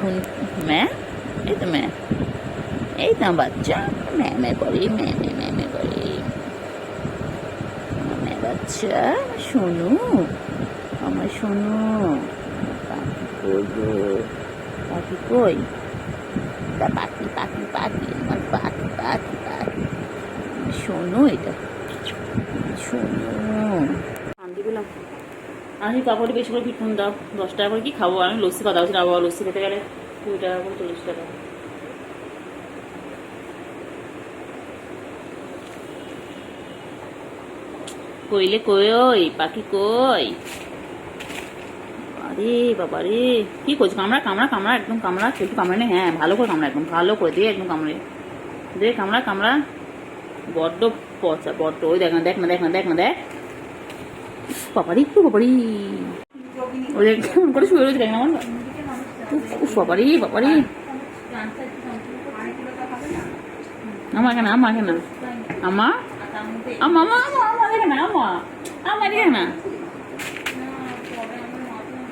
শুন ম্যা, এই তো ম্যা, এই তো আমার বাচ্চা ম্যা ম্যা করে, ম্যা ম্যা ম্যা ম্যা করে। আমার ম্যা বাচ্চা শোনো, আমার শোনো। পাখি কই গো, পাখি কই? তা পাখি পাখি পাখি, আমার পাখি পাখি পাখি, শোনো এটা, শোনো। শান্তি পেলাম। আমি কাপড়ে বেশি করে পিঠুন দাও, 10 টাকা করে কি খাবো আমি? লস্যি কথা হচ্ছে না বাবা, লস্যি খেতে গেলে 20 টাকা করে, 40 টাকা। কইলে কই পাখি কই? আরে বাবা রে, কি করছো? কামড়া কামড়া কামড়া, একদম কামড়া, একটু কামড়ে নে। হ্যাঁ ভালো করে কামড়া, একদম ভালো করে দে, একদম কামড়ে দে, কামড়া কামড়া। বড্ড পচা, বড্ড। ওই দেখ না দেখ না দেখ না দেখ না দেখ, বাবারি একটু বাবারি, ওই দেখ কেমন করে শুয়ে রয়েছে, দেখ না আমার। উফ বাবারি বাবারি, আমা কেন, আমা কেন, আমা আমা আমা আমা দেখে না, আমা আমা দেখে না,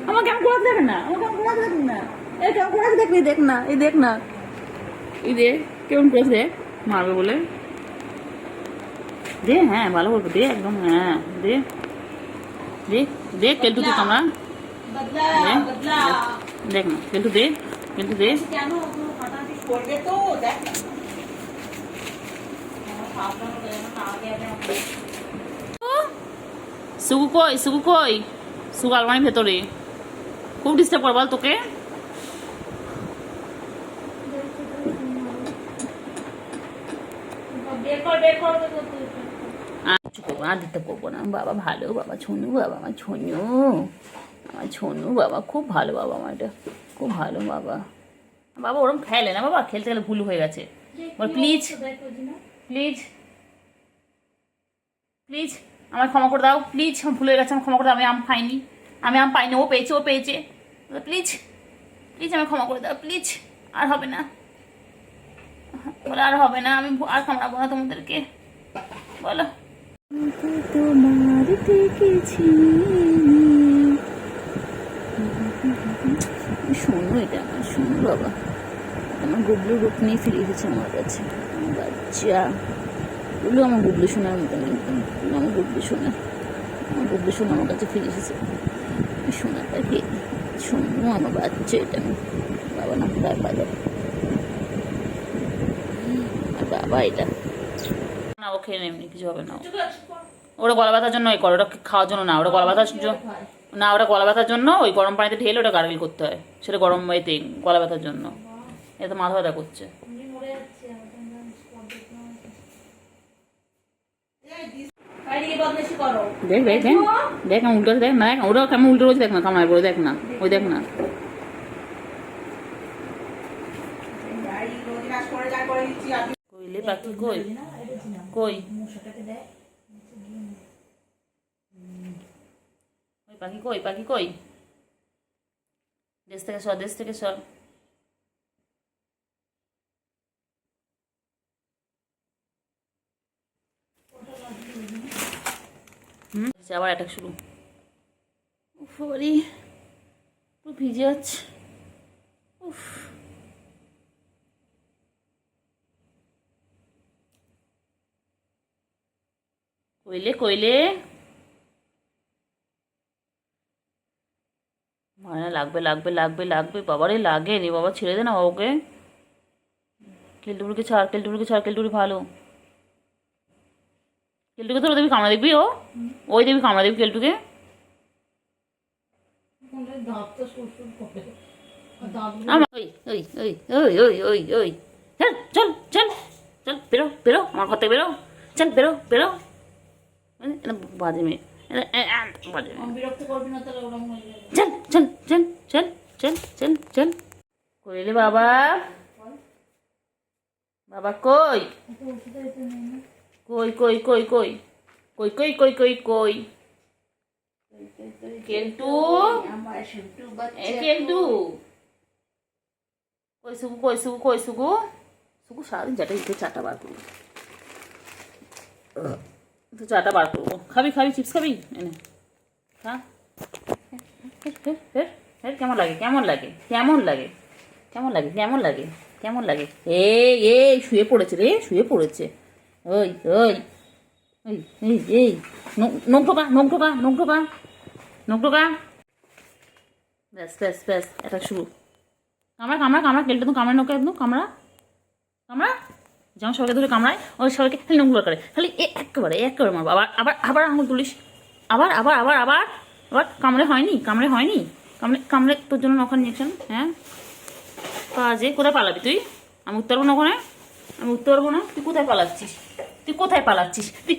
আমার কেমন করে দেখে না, আমার কেমন করে দেখ না, এই কেমন করে দেখবি, দেখ না, এই দেখ না, এই দে কেমন করে দেখ, মারবে বলে দে। হ্যাঁ ভালো করবো দে, একদম। হ্যাঁ দে দে দে, কেলটু তুই কামড়া, দেখ না কেলটু দে, কেলটু দে। সুগু কই, সুগু কই? সুগু আলমারির ভেতরে, খুব ডিস্টার্ব করে বল তোকে। আর দিতে করবো না বাবা, ভালো বাবা, ছনু বাবা, আমার ছনু, আমার ছনু বাবা, খুব ভালো বাবা, আমার এটা খুব ভালো বাবা। বাবা ওরম খেলে না বাবা, খেলতে গেলে ভুল হয়ে গেছে। বল প্লিজ প্লিজ প্লিজ আমার ক্ষমা করে দাও, প্লিজ আমার ভুল হয়ে গেছে, আমার ক্ষমা করে দাও। আমি আম খাইনি, আমি আম পাইনি, ও পেয়েছে, ও পেয়েছে, প্লিজ প্লিজ আমার ক্ষমা করে দাও, প্লিজ। আর হবে না বলে, আর হবে না, আমি আর কামড়াবো না তোমাদেরকে, বলো। তোমার দেখেছি, শোনো এটা আমার, শোনো বাবা, আমার গুবলু রূপ নিয়ে ফিরে এসেছে আমার কাছে, বাচ্চা গুলো আমার গুবলু শোনার মতন, একদম আমার গুবলু শোনা, আমার গুবলু শোনা আমার কাছে ফিরে এসেছে। শোনাটাকে শোনো আমার বাচ্চা, এটা আমি বাবা না, বাবা আর বাবা এটা না, ও খেয়ে এমনি কিছু হবে না। ওটা গলা ব্যথার জন্য ওই করে, ওটা খাওয়ার জন্য না, ওটা গলা ব্যথার না, ওটা গলা ব্যথার জন্য ওই গরম পানিতে ঢেলে ওটা গার্গেল করতে হয়, সেটা গরম এতে গলা ব্যথার জন্য। এতে মাথা ব্যথা করছে। দেখ দেখ দেখ দেখ, আমি উল্টো দেখ না, ওটা কেমন উল্টো রয়েছে দেখ না, কামায় পড়ে দেখ না, ওই দেখ না। কইলে পাখি কই, কই ওই পাখি কই, পাখি কই? দেশ থেকে সর, দেশ থেকে সর। আবার অ্যাটাক শুরু। উফ বাড়ি পুরো ভিজে যাচ্ছে, উফ। কইলে কইলে মানে লাগবে লাগবে লাগবে লাগবে, বাবারে লাগে রে বাবা, ছেড়ে দে না ওকে। কেলটুকুরিকে ছাড়, কেলটুকুরিকে ছাড়, কেলটুকুরি ভালো। কেলটুকে তো দেখবি কামড়া, দেখবি ও, ওই দেখবি কামড়া, দেখবি কেলটুকে। ওই ওই ওই ওই ওই ওই ওই, চল চল চল, বেরো বেরো আমার ঘর থেকে বেরো, চল বেরো বেরো, বাজে মেয়ে, বাজে মেয়ে। চল চল চল চল চল চল চল। কইলে বাবা, বাবা কই, কই কই কই কই কই কই কই কই কই, কেলটু কেলটু কই, সুগু কই, সুগু কই, সুগু, সুগু সারাদিন চাটা ইচ্ছে, চাটা বার করবো তো, চাটা বার করবো। খাবি খাবি চিপস খাবি, এনে খা। কেমন লাগে, কেমন লাগে, কেমন লাগে, কেমন লাগে কেমন লাগে কেমন লাগে? এই এই শুয়ে পড়েছে রে, শুয়ে পড়েছে। ওই ওই এই এই এই নখ ঢোকা নখ ঢোকা নখ ঢোকা নখ ঢোকা। ব্যাস ব্যাস ব্যাস, এটা শুরু। কামড়া কামড়া কামড়া, কেলটা তো কামড়া, নোকে একদম কামড়া কামড়া। যেমন সবাইকে ধরে কামড়ায় ওই সবাইকে খালি নোংগুলো করে, খালি একেবারে একেবারে মারবো। আবার আবার আবার আঙুল তুলিস, আবার আবার আবার আবার আবার। কামড়ে হয়নি, কামড়ে হয়নি, কামড়ে কামড়ে তোর জন্য নখান ইঞ্জেকশন। হ্যাঁ কাজে কোথায় পালাবি তুই? আমি উঠতে পারবো না ওখানে, আমি উঠতে পারবো না। তুই কোথায় পালাচ্ছিস, তুই কোথায় পালাচ্ছিস? তুই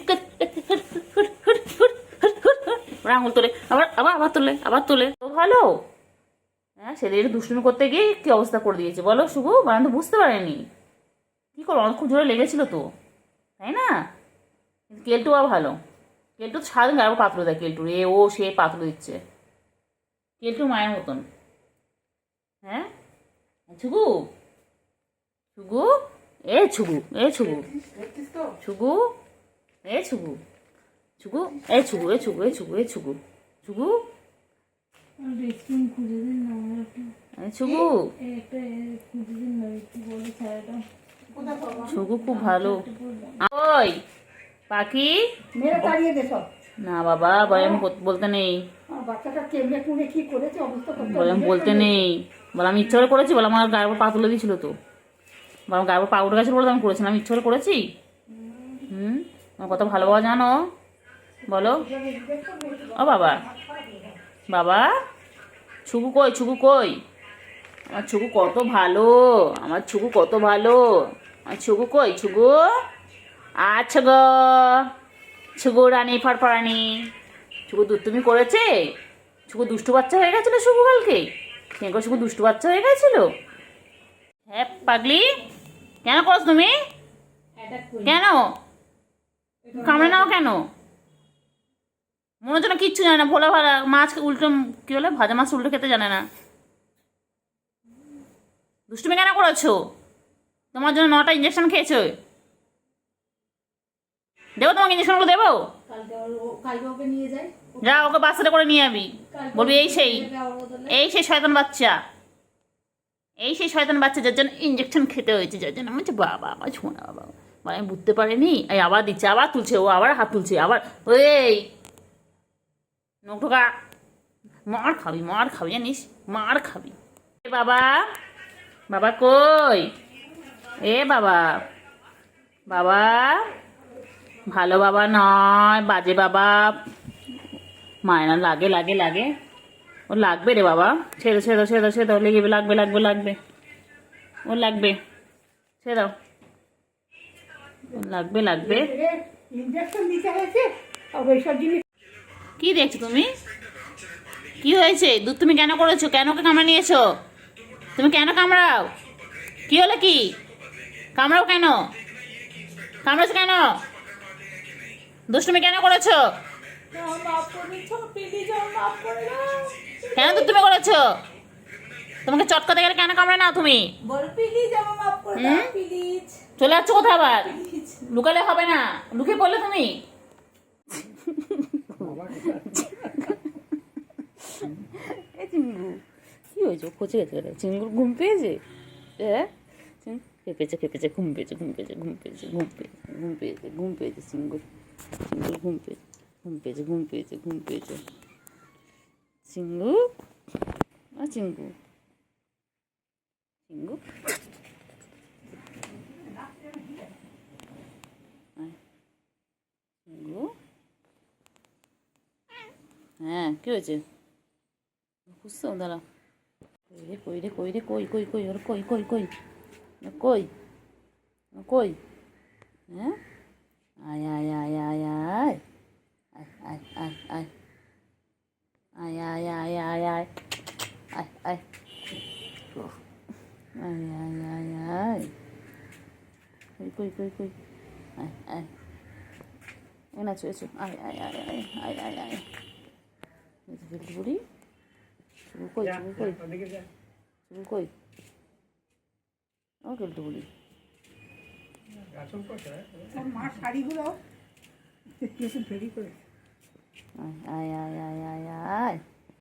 আঙুল তোলে, আবার আবার আবার তোলে, আবার তোলে। তো ভালো। হ্যাঁ ছেলের দুষ্টুমি করতে গিয়ে কি অবস্থা করে দিয়েছে বলো শুভ? বারান তো বুঝতে পারেনি কি করবো, আমার খুব জোরে লেগেছিল তো, তাই না? কিন্তু কেলটু আর ভালো, কেলটু তো সারাদিন গায়ে পাতলো দেয়। কেলটু এ ও সে পাতলো দিচ্ছে, কেলটু মায়ের মতন। হ্যাঁ ছুগু ছুগু এ ছুগু এ ছুগু ছুগু এ ছুগু ছুগু এ ছুগু এ ছুগু এ ছুগু এ ছুগু ছুগু ছুগু ছুগু খুব ভালো। ওই পাখি না বাবা, বয়াম বলতে নেই, বয়াম বলতে নেই। বলে আমি ইচ্ছা করে করেছি, বলে আমার গায়ের উপর পা তুলে দিয়েছিল তো, আমার গায়ের উপর পা উঠে গেছিল বলে আমি করেছিলাম, আমি ইচ্ছা করে করেছি। আমার কত ভালো বাবা জানো বলো। ও বাবা, বাবা ছুগু কই, ছুগু কই? আমার ছুগু কত ভালো, আমার ছুগু কত ভালো। আমার ছুগু কই, ছুগু? আচ্ছা গো ছুগু রানী ফরফরানি। ছুগু তুমি করেছে? ছুগু দুষ্টু বাচ্চা হয়ে গেছিল শুভু কালকে, কেন শুধু দুষ্টু বাচ্চা হয়ে গেছিল? হ্যাঁ পাগলি, কেন করছ তুমি? কেন কামড়ে নাও কেন? মনে হচ্ছে না কিচ্ছু জানে না, ভোলা ভালা মাছ উল্টো, কি বলে ভাজা মাছ উল্টো খেতে জানে না। দুষ্টুমি কেন করেছো? তোমার জন্য 9টা ইঞ্জেকশন খেয়েছো। দেবো তোমাকে ইঞ্জেকশনগুলো দেবো? যা ওকে বাচ্চাটা করে নিয়ে যাবি, বলবি এই সেই এই সেই শয়তান বাচ্চা, এই সেই শয়তান বাচ্চা যার জন্য ইঞ্জেকশন খেতে হয়েছে, যার জন্য আমার বাবা আমার ছোঁয়া বাবা মানে আমি বুঝতে পারিনি। এই আবার দিচ্ছে, আবার তুলছে, ও আবার হাত তুলছে, আবার ওই নখ ঢোকা। মার খাবি, মার খাবি জানিস, মার খাবি। এ বাবা, বাবা কই? এ বাবা, বাবা ভালো বাবা নয়, বাজে বাবা। মায়না লাগে লাগে লাগে, ও লাগবে রে বাবা। ছেড়ে ছেড়ে দাও ছেড়ে দাও ছেড়ে দাও, লেগে লাগবে লাগবে লাগবে, ও লাগবে, ছেড়ে দাও, লাগবে লাগবে। কি দেখছো তুমি? কি হয়েছে? দুধ তুমি কেন করেছো? কেন ওকে কামড়ে নিয়েছো? তুমি কেন কামড়াও? কি হলো কি? কামড়াও কেন? কামড়েছো কেন? দুষ্টুমি কেন করেছো? কেন দুধ তুমি করেছো? তোমাকে চটকাতে গেলে কেন কামড়ে নাও তুমি? চলে যাচ্ছ কোথায় আবার? লুকালে হবে না, লুকিয়ে পড়লে তুমি। চিঙ্গু কি হয়েছে? খোঁচে গেছে, চিঙ্গুর ঘুম পেয়েছে। হ্যাঁ খেপেছে খেপেছে, ঘুম পেয়েছে ঘুম পেয়েছে ঘুম পেয়েছে ঘুম পেয়েছে ঘুম পেয়েছে ঘুম পেয়েছে চিঙ্গুর, চিঙ্গুর ঘুম পেয়েছে ঘুম পেয়েছে ঘুম পেয়েছে ঘুম পেয়েছে। চিঙ্গু চিঙ্গু চিঙ্গু চিঙ্গু হ্যাঁ কি হয়েছে? বুঝছো দাঁড়া, কই রে কই রে কই রে কই কই কই ওর কই কই কই কই কই? হ্যাঁ আয় আয় আয় আয় আয় আয় আয় আয় আয় আয় আয় আয় আয় আয় আয় আয় আয় আয় আয় কই কই কই কই আয় আয় এনা এসো এসো আয় আয় আয় আয় আয় আয় আয় ফেলতে পড়ি। শুরু কই শুরু কই শুরু কই ও ফেলতে পড়ি। মা শাড়িগুলো আয় আয় আয় আয় আয় আয়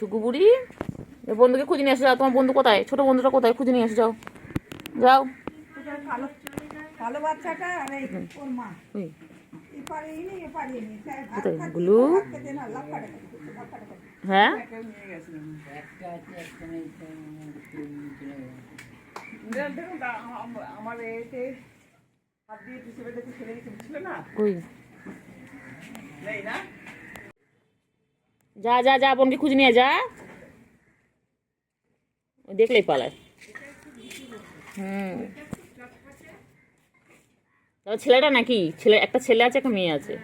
সুগু বুড়ি বন্ধুকে খুঁজে নিয়ে এসে যাও। তোমার বন্ধু কোথায়? ছোট বন্ধুটা কোথায়? খুঁজে নিয়ে এসে যাও, যাও। গুলু হ্যাঁ যা যা যা, বোনকে খুঁজে নিয়ে যা, দেখলেই পালায়। তবে ছেলেটা নাকি ছেলে, একটা ছেলে আছে একটা মেয়ে আছে।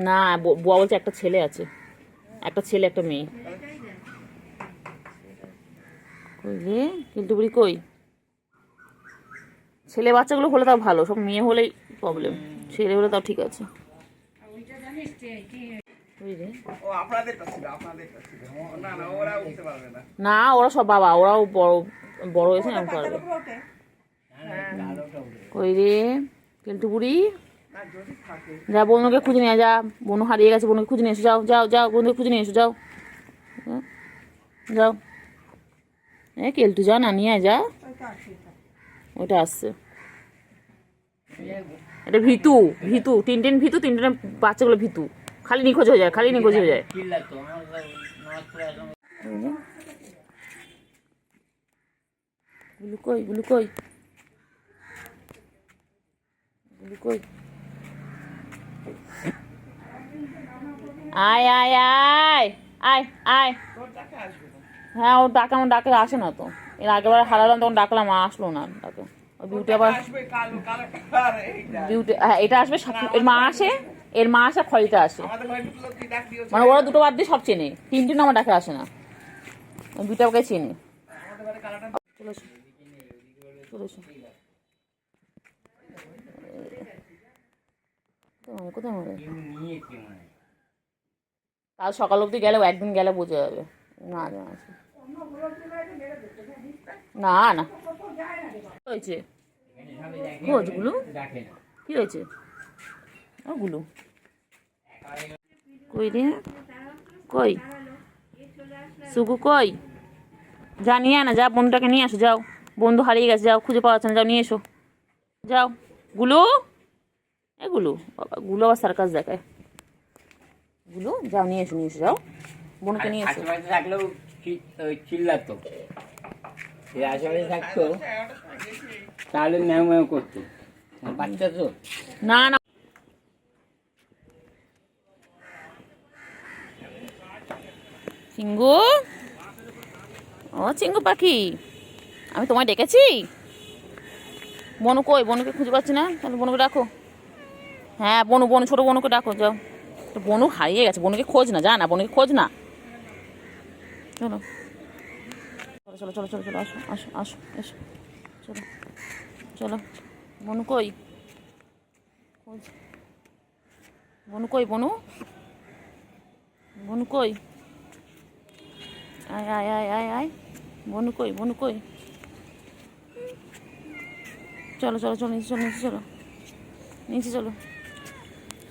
না বুয়া বলছে একটা ছেলে আছে, একটা ছেলে একটা মেয়ে। কই রে কিল্টুবুড়ি কই? ছেলে বাচ্চাগুলো হলে তাও ভালো, সব মেয়ে হলেই প্রবলেম, ছেলে হলে তাও ঠিক আছে। না ওরা সব বাবা, ওরাও বড় বড় হয়েছে এমন পারবে। কই রে কিল্টুবুড়ি? যা বনুকে খুঁজে নিয়ে যা, বনু হারিয়ে গেছে, বনুকে খুঁজে নিয়ে এসো, যাও যাও যাও, বন্ধুকে খুঁজে নিয়ে এসো, যাও যাও। কেলটু যা না নিয়ে যা, ওটা আসছে। এটা ভিতু ভিতু, টিনটিন ভিতু, টিনটিনের বাচ্চাগুলো ভিতু, খালি নিখোঁজ হয়ে যায়, খালি নিখোঁজ হয়ে যায়। গুলু কই, গুলু কই, গুলু কই? আয় আয় আয় আয় আয়। হ্যাঁ ওর ডাকে, আমার ডাকে আসে না তো। এর আগেবার হারালাম তখন ডাকলাম, আসলো না ডাকে। ওই বিউটি আবার বিউটি, হ্যাঁ এটা আসবে, এর মা আসে, এর মা আসে, খয়টা আসে, মানে ওরা দুটো বাদ দিয়ে সব চেনে। টিনটিন আমার ডাকে আসে না, বিউটি আমাকে চেনে। চলেছো চলেছো, কোথায় মরে? কাল সকাল অবধি গেলেও, একদিন গেলে বোঝা যাবে। না না না হয়েছে গুলো, কি হয়েছে গুলো? কই রে কই? সুগু কই? যা নিয়ে না, যা বন্ধুটাকে নিয়ে আসো, যাও। বন্ধু হারিয়ে গেছে, যাও, খুঁজে পাওয়া যাচ্ছে না, যাও নিয়ে এসো, যাও। গুলো এগুলো বাবা, গুলো আবার সার্কাস দেখায়। গুলো যাও নিয়ে এসো, নিয়ে এসো, যাও, বোনকে নিয়ে এসো। থাকলেও চিল্লাতো, আশেপাশে থাকতো তাহলে ম্যাও ম্যাও করতো, বাচ্চা তো। না না চিঙ্গু, ও চিঙ্গু পাখি, আমি তোমায় ডেকেছি। বনু কই? বনুকে খুঁজে পাচ্ছি না, তাহলে বনুকে ডাকো। হ্যাঁ বনু, বনু ছোট বনুকে ডাকো, যাও। বনু হারিয়ে গেছে, বনুকে খোঁজ না, যা না, বনুকে খোঁজ না। চলো চলো চলো চলো চলো, আসো আসো আসো এসো, চলো চলো। বনু কই? খোঁজ, বনু কই? বনু, বনু কই? আয় আয় আয় আয় আয়, বনু কই? বনু কই? চলো চলো চলো, নিচে চলো, নিচে চলো, নিচে চলো।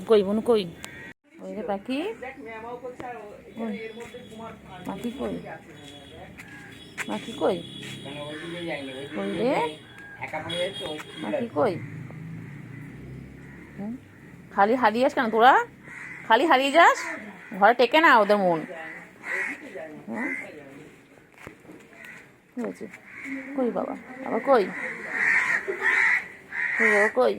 কই বনু কই? ওই রে পাখি, পাখি কই? পাখি কই? কই রে পাখি কই? খালি হারিয়ে যাস কেন তোরা? খালি হারিয়ে যাস, ঘরে টেকে না ওদের মন। কি হয়েছে? কই বাবা, বাবা কই? কই বাবা কই?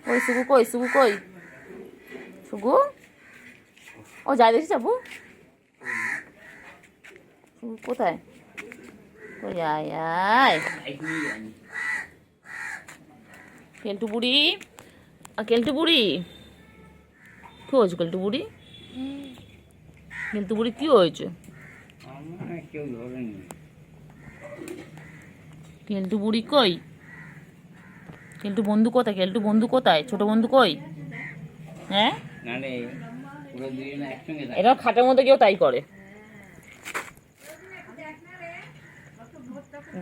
কই সুগু কই? সুগু কই? সুগু, ও যাই দেখি যাবো। সুগু কোথায়? কই আয় আয়। কেলটু বুড়ি, কেলটু বুড়ি কি হয়েছে? কেলটু বুড়ি, কেলটু বুড়ি কি হয়েছে? কেলটু বুড়ি কই? কেলটু বন্ধু কোথায়? কেলটু বন্ধু কোথায়? ছোট বন্ধু কই? হ্যাঁ এরা খাটের মধ্যে কেউ তাই করে।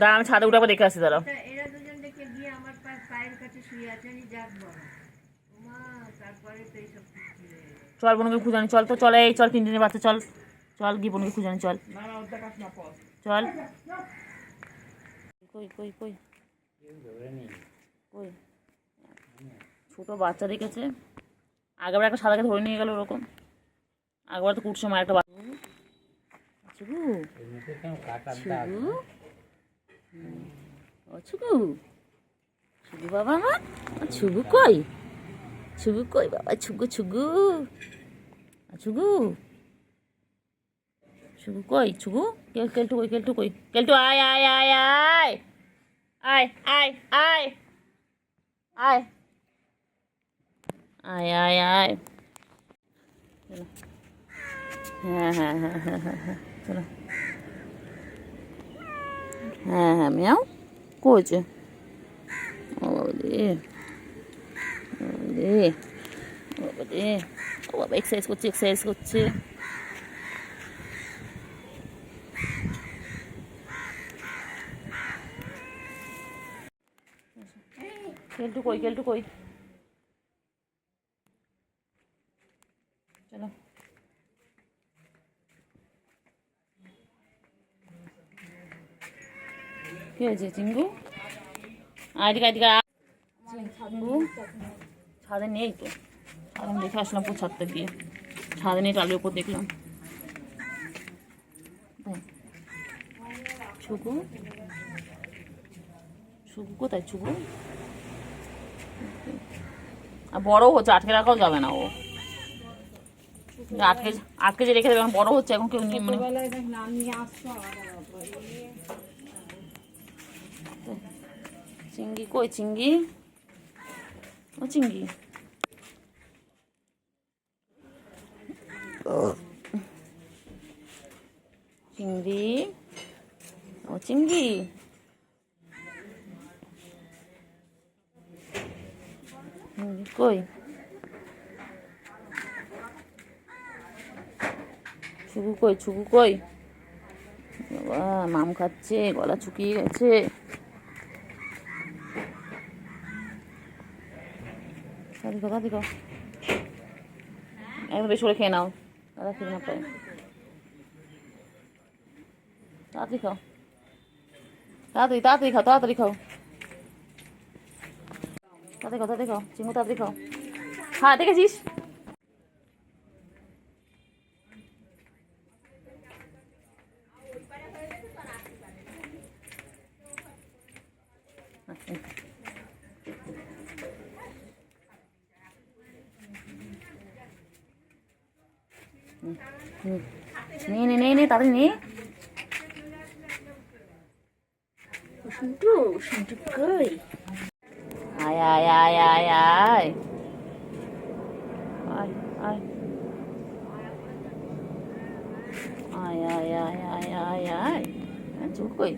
দাঁড়া আমি ছাদে উঠে দেখে আসি, দাঁড়াও। চল বোনকে খুঁজে আনি, চল তো, চল এই চল, তিনজনের বাচ্চা, চল চল গিয়ে বোনকে খুঁজে আনি, চল চল। কই কই কই কই ছোট বাচ্চা দেখেছে, আগেবার একটা সাদাকে ধরে নিয়ে গেল ওরকম, আগেবার তো কুটছে মার একটা বাচ্চা। ছুগু ছুগু ও ছুগু, ছুগু বাবা আমার, ছুগু কই, ছুগু কই বাবা, ছুগু ছুগু ছুগু ছুগু কই, ছুগু কেলটু কই, কেলটু কই, কেলটু আয় আয় আয় আয় আয় আয় আয় আয় আয় আয় আয়, হ্যাঁ হ্যাঁ হ্যাঁ হ্যাঁ হ্যাঁ হ্যাঁ চলো, হ্যাঁ হ্যাঁ মিয়াও কইছে, ও বাবা রে, ও রে, ও বাবা রে, ও বাবা এক্সারসাইজ করছে, এক্সারসাইজ করছে। কেলটু কই, কেলটু কই, চলো কি হয়েছে চিঙ্গু, আজকে আজকে চিঙ্গু ছাদে নেই তো, আমি দেখে আসলাম পুরো ছাদটা গিয়ে, ছাদে নেই, টালের উপর দেখলাম। ছুকু, ছুকু কোথায়, ছুকু আর বড় হচ্ছে, আটকে রাখাও যাবে না, ও আটকে আটকে যে রেখে দেবে, এখন বড় হচ্ছে, এখন কেউ মানে চিঙ্গি কই, চিঙ্গি ও চিঙ্গি, চিংড়ি ও চিঙ্গি, কই ছুকু কই, ছুকু কই বাবা, মাম খাচ্ছে, গলা শুকিয়ে গেছে, দাদি দাদি খাও, একদম বেশি করে খেয়ে নাও, দাদা খেয়ে না পায়, তাড়াতাড়ি খাও, তাড়াতাড়ি তাড়াতাড়ি খাও, তাড়াতাড়ি খাও, তাড়াতাড়ি খাও, তাড়াতাড়ি খাও চিঙ্গু, তাড়াতাড়ি খাও, হ্যাঁ দেখেছিস, নে নে নে নে তাড়াতাড়ি নে, শুনটু শুনটু কই, আয় আয় আয় আয় আয় আয় আয় আয় আয় আয় আয় আয় আয়, চুপ কই,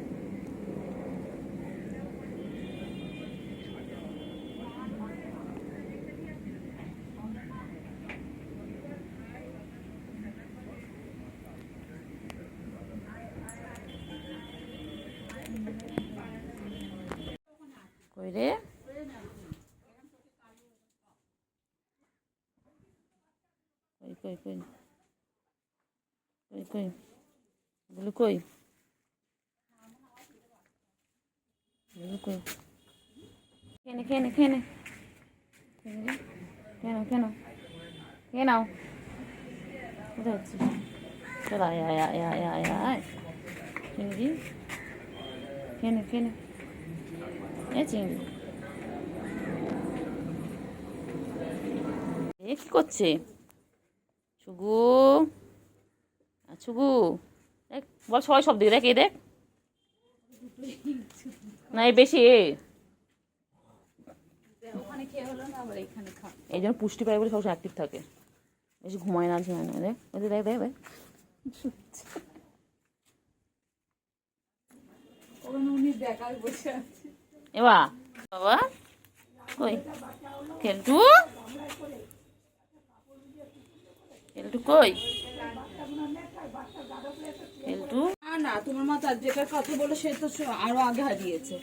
কই রে, কই কই কই কই কই বলো, কই বলো, কই কেন কেন কেন কেন কেন কেন কোথায় যাচ্ছিস, চল আয় আয় আয় আয় আয় আয় চিংড়ি, কেন কেন এ চিংড়ি এ কি করছে, ছুগু ছুগু দেখ, বল সবাই সব দিকে দেখ, এ দেখ না এই বেশি, এই জন্য পুষ্টি পায় বলে সবসময় অ্যাক্টিভ থাকে, বেশি ঘুমায় না, ঝিমায় না, দেখ দেখ দেখ দেখ, এবার বাবা কই, কেলটু কেলটু কই, কেলটু না তোমার মা তার যেটার কথা বলে সে তো আরো আগে হারিয়েছে,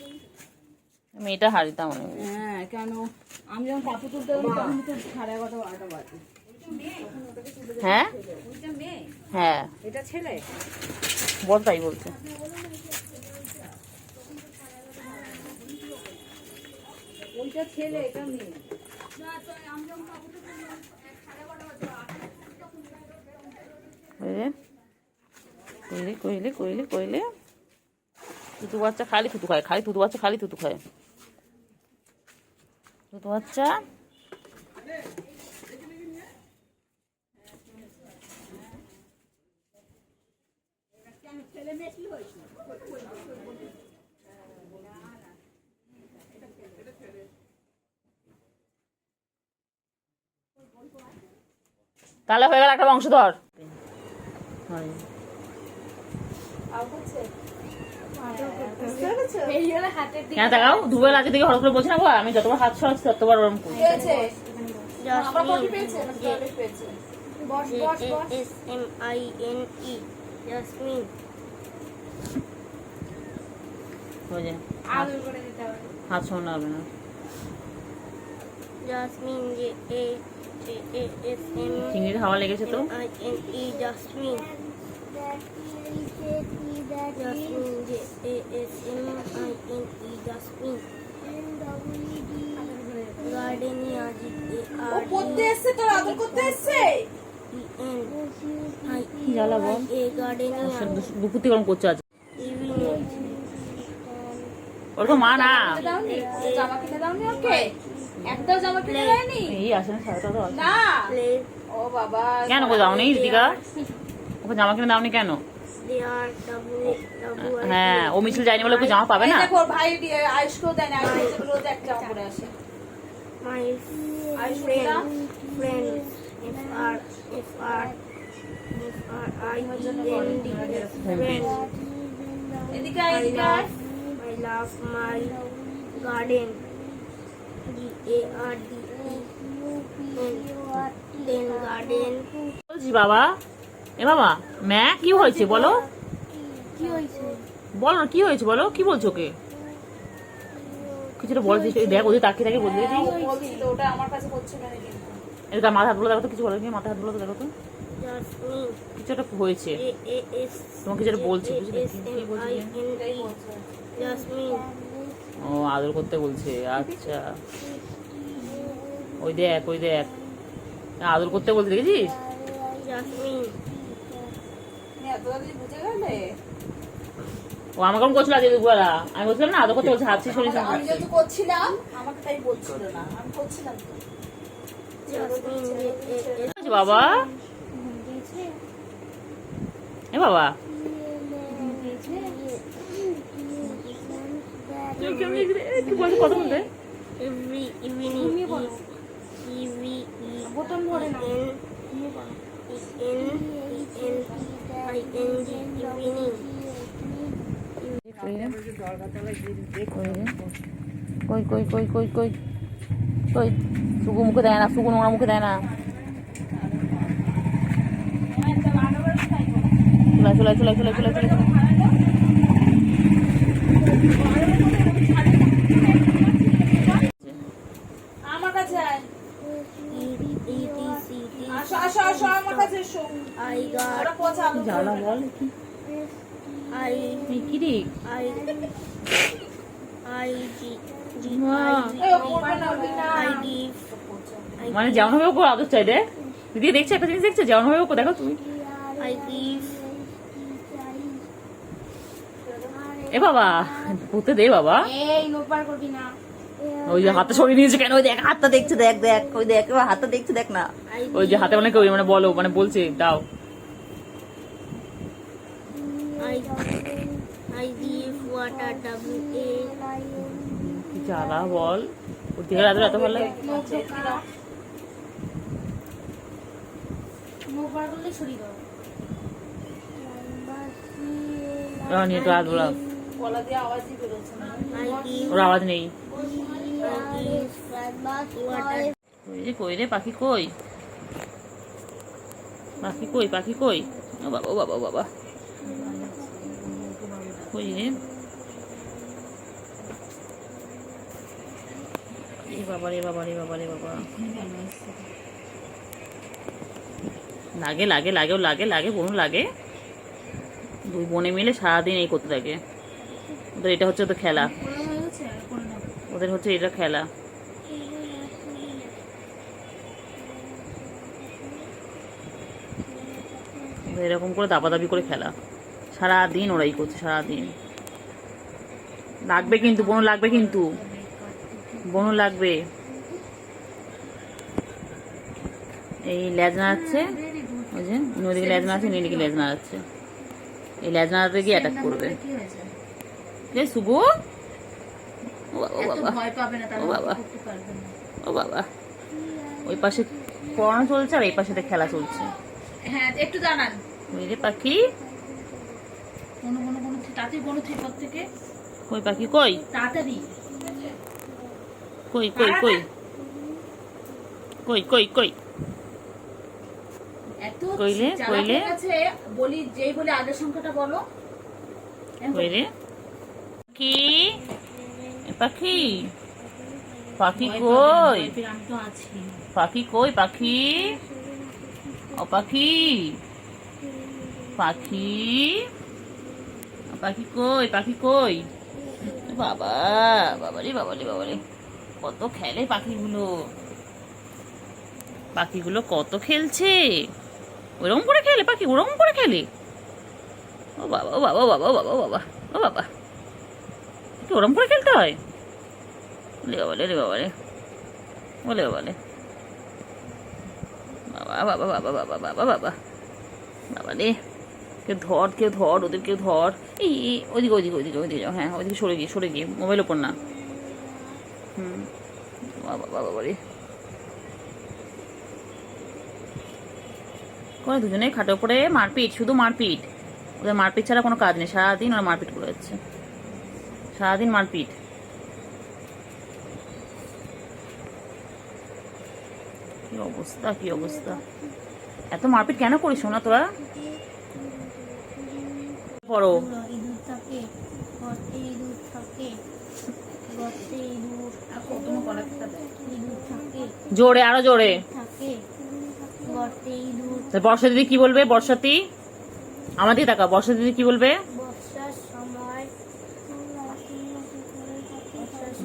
মেয়েটা হারিতাম অনেক। হ্যাঁ কেন আমি যখন কাপড় তুলতে যাবো তখন তো 11:30 12টা বাজে। হ্যাঁ ওইটা মেয়ে হ্যাঁ এটা ছেলে বল, তাই বলছে। ওইটা ছেলে এটা মেয়ে। কইলে কইলে কইলে কইলে থুতু বাচ্চা খালি থুতু খায়, খালি থুতু বাচ্চা খালি থুতু খায়। থুতু বাচ্চা তাহলে হয়ে গেল একটা বংশধর। কেন দেখাও দুবেলা আগে থেকে হঠাৎ করে বলছি না বাবা, আমি যতবার হাত সরাচ্ছি ততবার ওরম করি। JASMINE Jasmine ওই যে হাত সরানো হবে না। Jasmine JASMINE চিংড়ির হাওয়া লেগেছে তো। Jasmine Jasmine JASMINE Jasmine Gardenia ও পড়তে এসেছে তোর আদর করতে এসেছে কি জ্বালা বল, Gardenia দুপুর থেকে ওরম করছে আজ। evening ওর তো মা না, জামা কিনে দাওনি ওকে? একটাও জামা কিনে দেয়নি এই আসে না, সারাটা তো আসে। না play ও বাবা কেন গো যাওনি ঋতিকা? ওকে জামা কিনে দাওনি কেন? they are double হ্যাঁ ও মিছিল যায়নি বলে ওকে জামা পাবে না। এই দেখো ওর ভাই আয়ুষকেও দেয় না, আয়ুষ রোজ এক জামা পরে আসে। my Ayush, friends FR IEND friends এদিকে আয়, এদিকে আয়। I love my garden GARDEN garden বলছি বাবা, এ বাবা ম্যা কি হয়েছে বলো, কি হয়েছে বলো না কি হয়েছে বলো, কি বলছো ওকে? কিছুটা বল, দেখ ওদের তাকিয়ে তাকিয়ে বলতে গেছি। বলছি তো ওটা আমার কাছে হচ্ছে না কিন্তু। এটা মাথা হাত বলে দেখো তো, কিছু বলো, মাথা হাত বলো তো দেখো তো, Jasmine কিছু একটা হয়েছে। JAS তোমাকে যেটা বলছি বুঝলে, কি বলছি? এটাই বলছে। Jasmine ও আদর করতে বলছে, আচ্ছা ওই দেখ ওই দেখ আদর করতে বলতে দেখেছিস? Jasmine তুমি এত তাড়াতাড়ি বুঝে গেলে? ও আমাকে কেমন করছিল আজকে দুপুরবেলা, আমি বলছিলাম না আদর করতে বলছে, হাত ছেড়ে সরিয়ে আমি যেহেতু করছিলাম আমাকে তাই বলছিল না, আমি করছিলাম তো। Jasmine JAS বাবা, এ বাবা তুমি কেমন কি বলছো, কথা বলতে? every evening বোতাম ধরে না evening কই কই কই কই কই কই সুগু মুখে দেয় না, সুগু নোংরা মুখে দেয় না। চলে চলে চলে চলে চলে চলে আমার কাছে আয়। আসো আসো আসো আমার কাছে এসো। I got ওরা পচা আলু জ্বালা বল কি I কি রে? I I G G হ্যাঁ। এই ও পড়বে না ওটা না। I give মানে যেমন হবে ওকে আদর চাই রে। দিদি দেখছে একটা জিনিস দেখছে, যেমন হবে ওকে দেখো তুমি। I give এ বাবা পুঁতে দে বাবা, এই নোপার করবি না। ওই যে হাতটা সরিয়ে নিয়েছে কেন, ওই দেখ হাতটা দেখছে, দেখ দেখ ওই দেখ ওই হাতটা দেখছে, দেখ না ওই যে হাতে মানে কেউ মানে বলো মানে বলছে দাও। I give water WA কি জ্বালা বল, ওর দিকে এত এত ভালো লাগে। নোপার করলে ছড়ি দাও। নিয়ে একটু হাত বোলাও, গলা দিয়ে আওয়াজই বেরোচ্ছে না। I give ওর আওয়াজ নেই। water ওই যে কই রে পাখি কই, পাখি কই, পাখি কই, ও বাবা ও বাবা ও বাবা কই রে? এ বাবা রে বাবা রে বাবা রে বাবা, লাগে লাগে লাগে লাগে লাগে বোন লাগে। দুই বোনে মিলে সারাদিন এই করতে থাকে। ওদের এটা হচ্ছে ওদের খেলা, ওদের হচ্ছে এটা খেলা। এরকম করে দাপাদাপি করে খেলা, সারাদিন ওরাই করছে সারাদিন। লাগবে কিন্তু বোন, লাগবে কিন্তু বোন লাগবে। এই লেজ নাড়াচ্ছে, ওই যে নদীকে লেজ নাড়াচ্ছে, নীলিকে লেজ নাড়াচ্ছে। এই লেজ নাড়াতে গিয়ে অ্যাটাক করবে। রে শুভ, ও বাবা, ও বাবা, ও বাবা। ওই পাশে পড়ানো চলছে আর এই পাশে খেলা চলছে। হ্যাঁ একটু জানান বুঝলে পাখি, তাড়াতাড়ি বলো থেকে থেকে কই পাখি কই, তাড়াতাড়ি কই কই কই কই কই কই এত কইলে কইলে কাছে বলি, যেই বলে আগের সংখ্যাটা বলো। কই রে কি পাখি, পাখি কই, আমি তো আছি। পাখি কই, পাখি ও পাখি, পাখি পাখি কই, পাখি কই। বাবা বাবারে বাবারে বাবারে, কত খেলে পাখিগুলো, পাখিগুলো কত খেলছে। ওরকম করে খেলে পাখি, ওরকম করে খেলে। ও বাবা, ও বাবা, ও বাবা, ও বাবা, ও বাবা, ও বাবা, ওরকম করে খেলতে হয়। রে বাবা রে বাবা রে, বলে বাবা রে বাবা, বাবা বাবা বাবা বাবা বাবা বাবা রে। কেউ ধর, কেউ ধর, ওদের কেউ ধর। এই ওইদিকে ওইদিকে ওইদিকে ওইদিকে, হ্যাঁ ওইদিকে সরে গিয়ে মোবাইল ওপর না। বাবা বাবা রে, করে দুজনে খাটের উপরে মারপিট, শুধু মারপিট। ওদের মারপিট ছাড়া কোনো কাজ নেই, সারাদিন ওরা মারপিট করে যাচ্ছে, সারাদিন মারপিট। কি অবস্থা, কি অবস্থা, এত মারপিট কেন করিস শোনা তোরা? পড়ো, ইঁদুর থাকে, গর্তে ইঁদুর থাকে, গর্তে ইঁদুর ইঁদুর থাকে, জোরে আরো জোরে। থাকে, গর্তে ইঁদুর। বর্ষা দিদি কি বলবে? বর্ষাতি আমার দিকে তাকা, বর্ষা দিদি কি বলবে? বর্ষার সময়,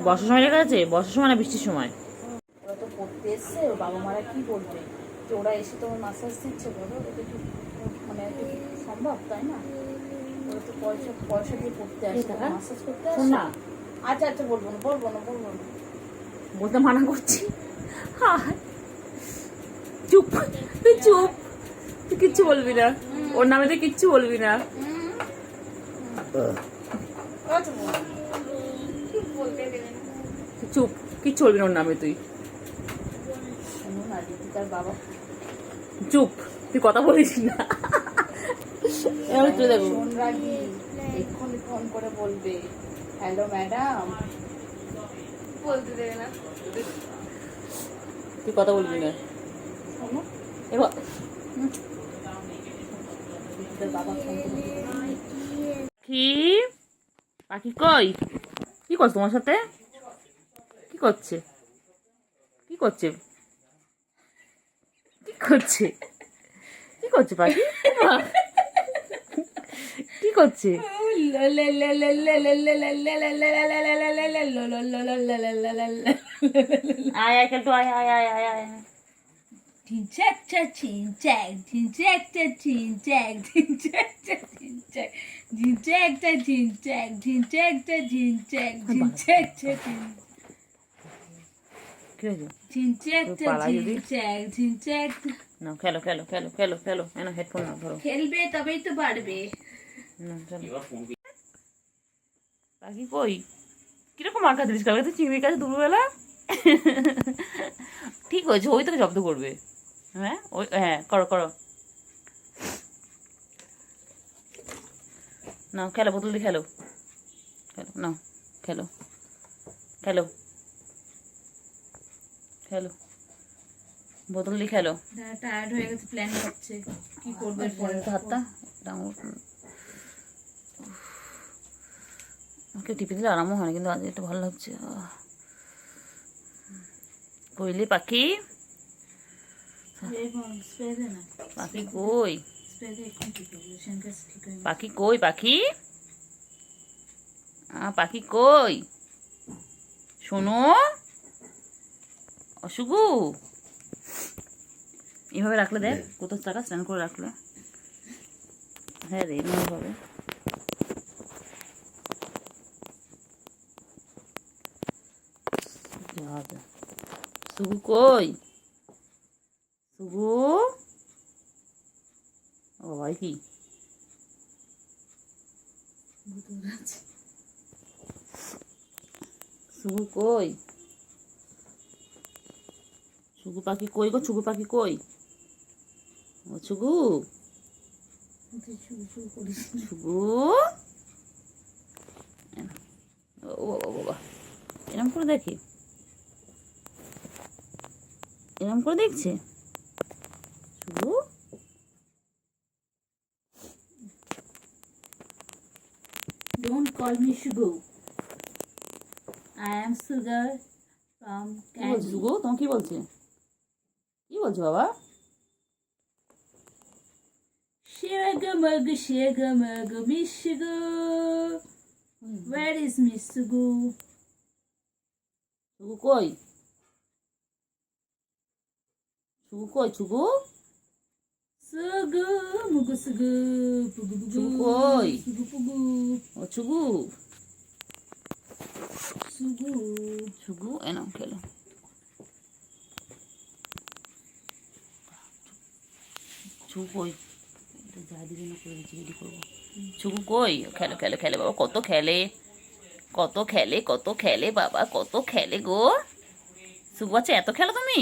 বর্ষার সময় লেখা আছে, বর্ষার সময় না বৃষ্টির সময়? ওরা তো পড়তে এসছে, ওর বাবা মারা কি বলবে যে ওরা এসে তোমার মাসাজ দিচ্ছে, বলো ওটা একটু মানে একটু সম্ভব, তাই না? ওরা তো পয়সা পয়সা দিয়ে পড়তে আসে, মাসাজ করতে আসে না। আচ্ছা আচ্ছা, বলবো না বলবো না বলবো না। বলতে মানা করছি। চুপ, তুই চুপ, তুই কিচ্ছু বলবি না, ওর নামে তুই কিচ্ছু বলবি না। চুপ, কিচ্ছু বলবি না ওর নামে তুই। শোনো না, ঋতিকার বাবা চুপ, তুই কথা বলিস না। এবার চলে যাবো। শোন রাগি, এক্ষুনি ফোন করে বলবে হ্যালো ম্যাডাম, বলতে দেবে না। তুই কথা বলবি না। শোনো, এবার ঋতিকার বাবা ফোন করে বলবে, কি পাখি কই, কি করছে তোমার সাথে? কি করছে, কি করছে, কি করছে, কি করছে পাখি, কি করছে? আয় আয় খেলতো, আয় আয় আয় আয় আয়। ঝিনচাকটা ঝিনচাক, ঝিনচাকটা ঝিনচাক, ঝিনচাকটা ঝিনচাক, ঝিনচাকটা ঝিনচাক, ঝিনচাকটা ঝিনচাক, ঝিনচাকটা কি হয়েছে? ঝিনচাকটা পালা যদি? ঝিনচাক, ঝিনচাক। না খেলো খেলো খেলো খেলো খেলো, না হেডফোন না ধরো। খেলবে তবেই তো পারবে। না চলো। পাখি কই, কিরকম মার্কা দিলিস কালকে তুই চিংড়ির কাছে দুপুরবেলা? ঠিক হয়েছে, ওই তোকে জব্দ করবে। হ্যাঁ ওই, হ্যাঁ করো করো, না খেলো, বোতল দিয়ে খেলো, খেলো না, খেলো খেলো খেলো, বোতল দিয়ে খেলো। টায়ার্ড হয়ে গেছে, প্ল্যান করছে কি করবে পরে। হাতটা আমাকে টিপে দিলে আরামও হয় না, কিন্তু আজ একটু ভালো লাগছে। কইলে পাখি, স্প্রে দে না, পাখি কই, স্প্রে দে, এখন ঠিক হয়ে যাবে, সেনকে ঠিক হয়ে যাবে। পাখি কই, পাখি পাখি কই, শোনো অসুগু, এইভাবে রাখলে দেখ কত টাকা স্নান করে রাখলে। হ্যাঁ রে এমনভাবে সুগু কই, সুগু, ও ভাই কি সুগু কই, সুগু পাখি কই গো, সুগু পাখি কই, ও সুগু, তুই শুরু শুরু করিস না। সুগু, ও বাবা বাবা, এরম করে দেখি, এরম করে দেখছে সুগু। Don't call me Shugu. I am Sugar from কি বলছে Candy. সুগু, তোমার কি বলছে, কি বলছে বাবা? Sugar mug, Miss Shugu. Where is Miss Shugu? সুগু কই, সুগু কই, সুগু, Sugu, mugu sugu, pugu pugu. Shugu koi? Sugu pugu. ও সুগু, Sugu. সুগু এনাম খেলো। সুগু কই, এটা যা দিবি না করে দিচ্ছি, রেডি করবো। সুগু কই, খেলো খেলো খেলে বাবা, কত খেলে, কত খেলে, কত খেলে বাবা, কত খেলে গো। সুগু বাচ্চা এত খেলো তুমি,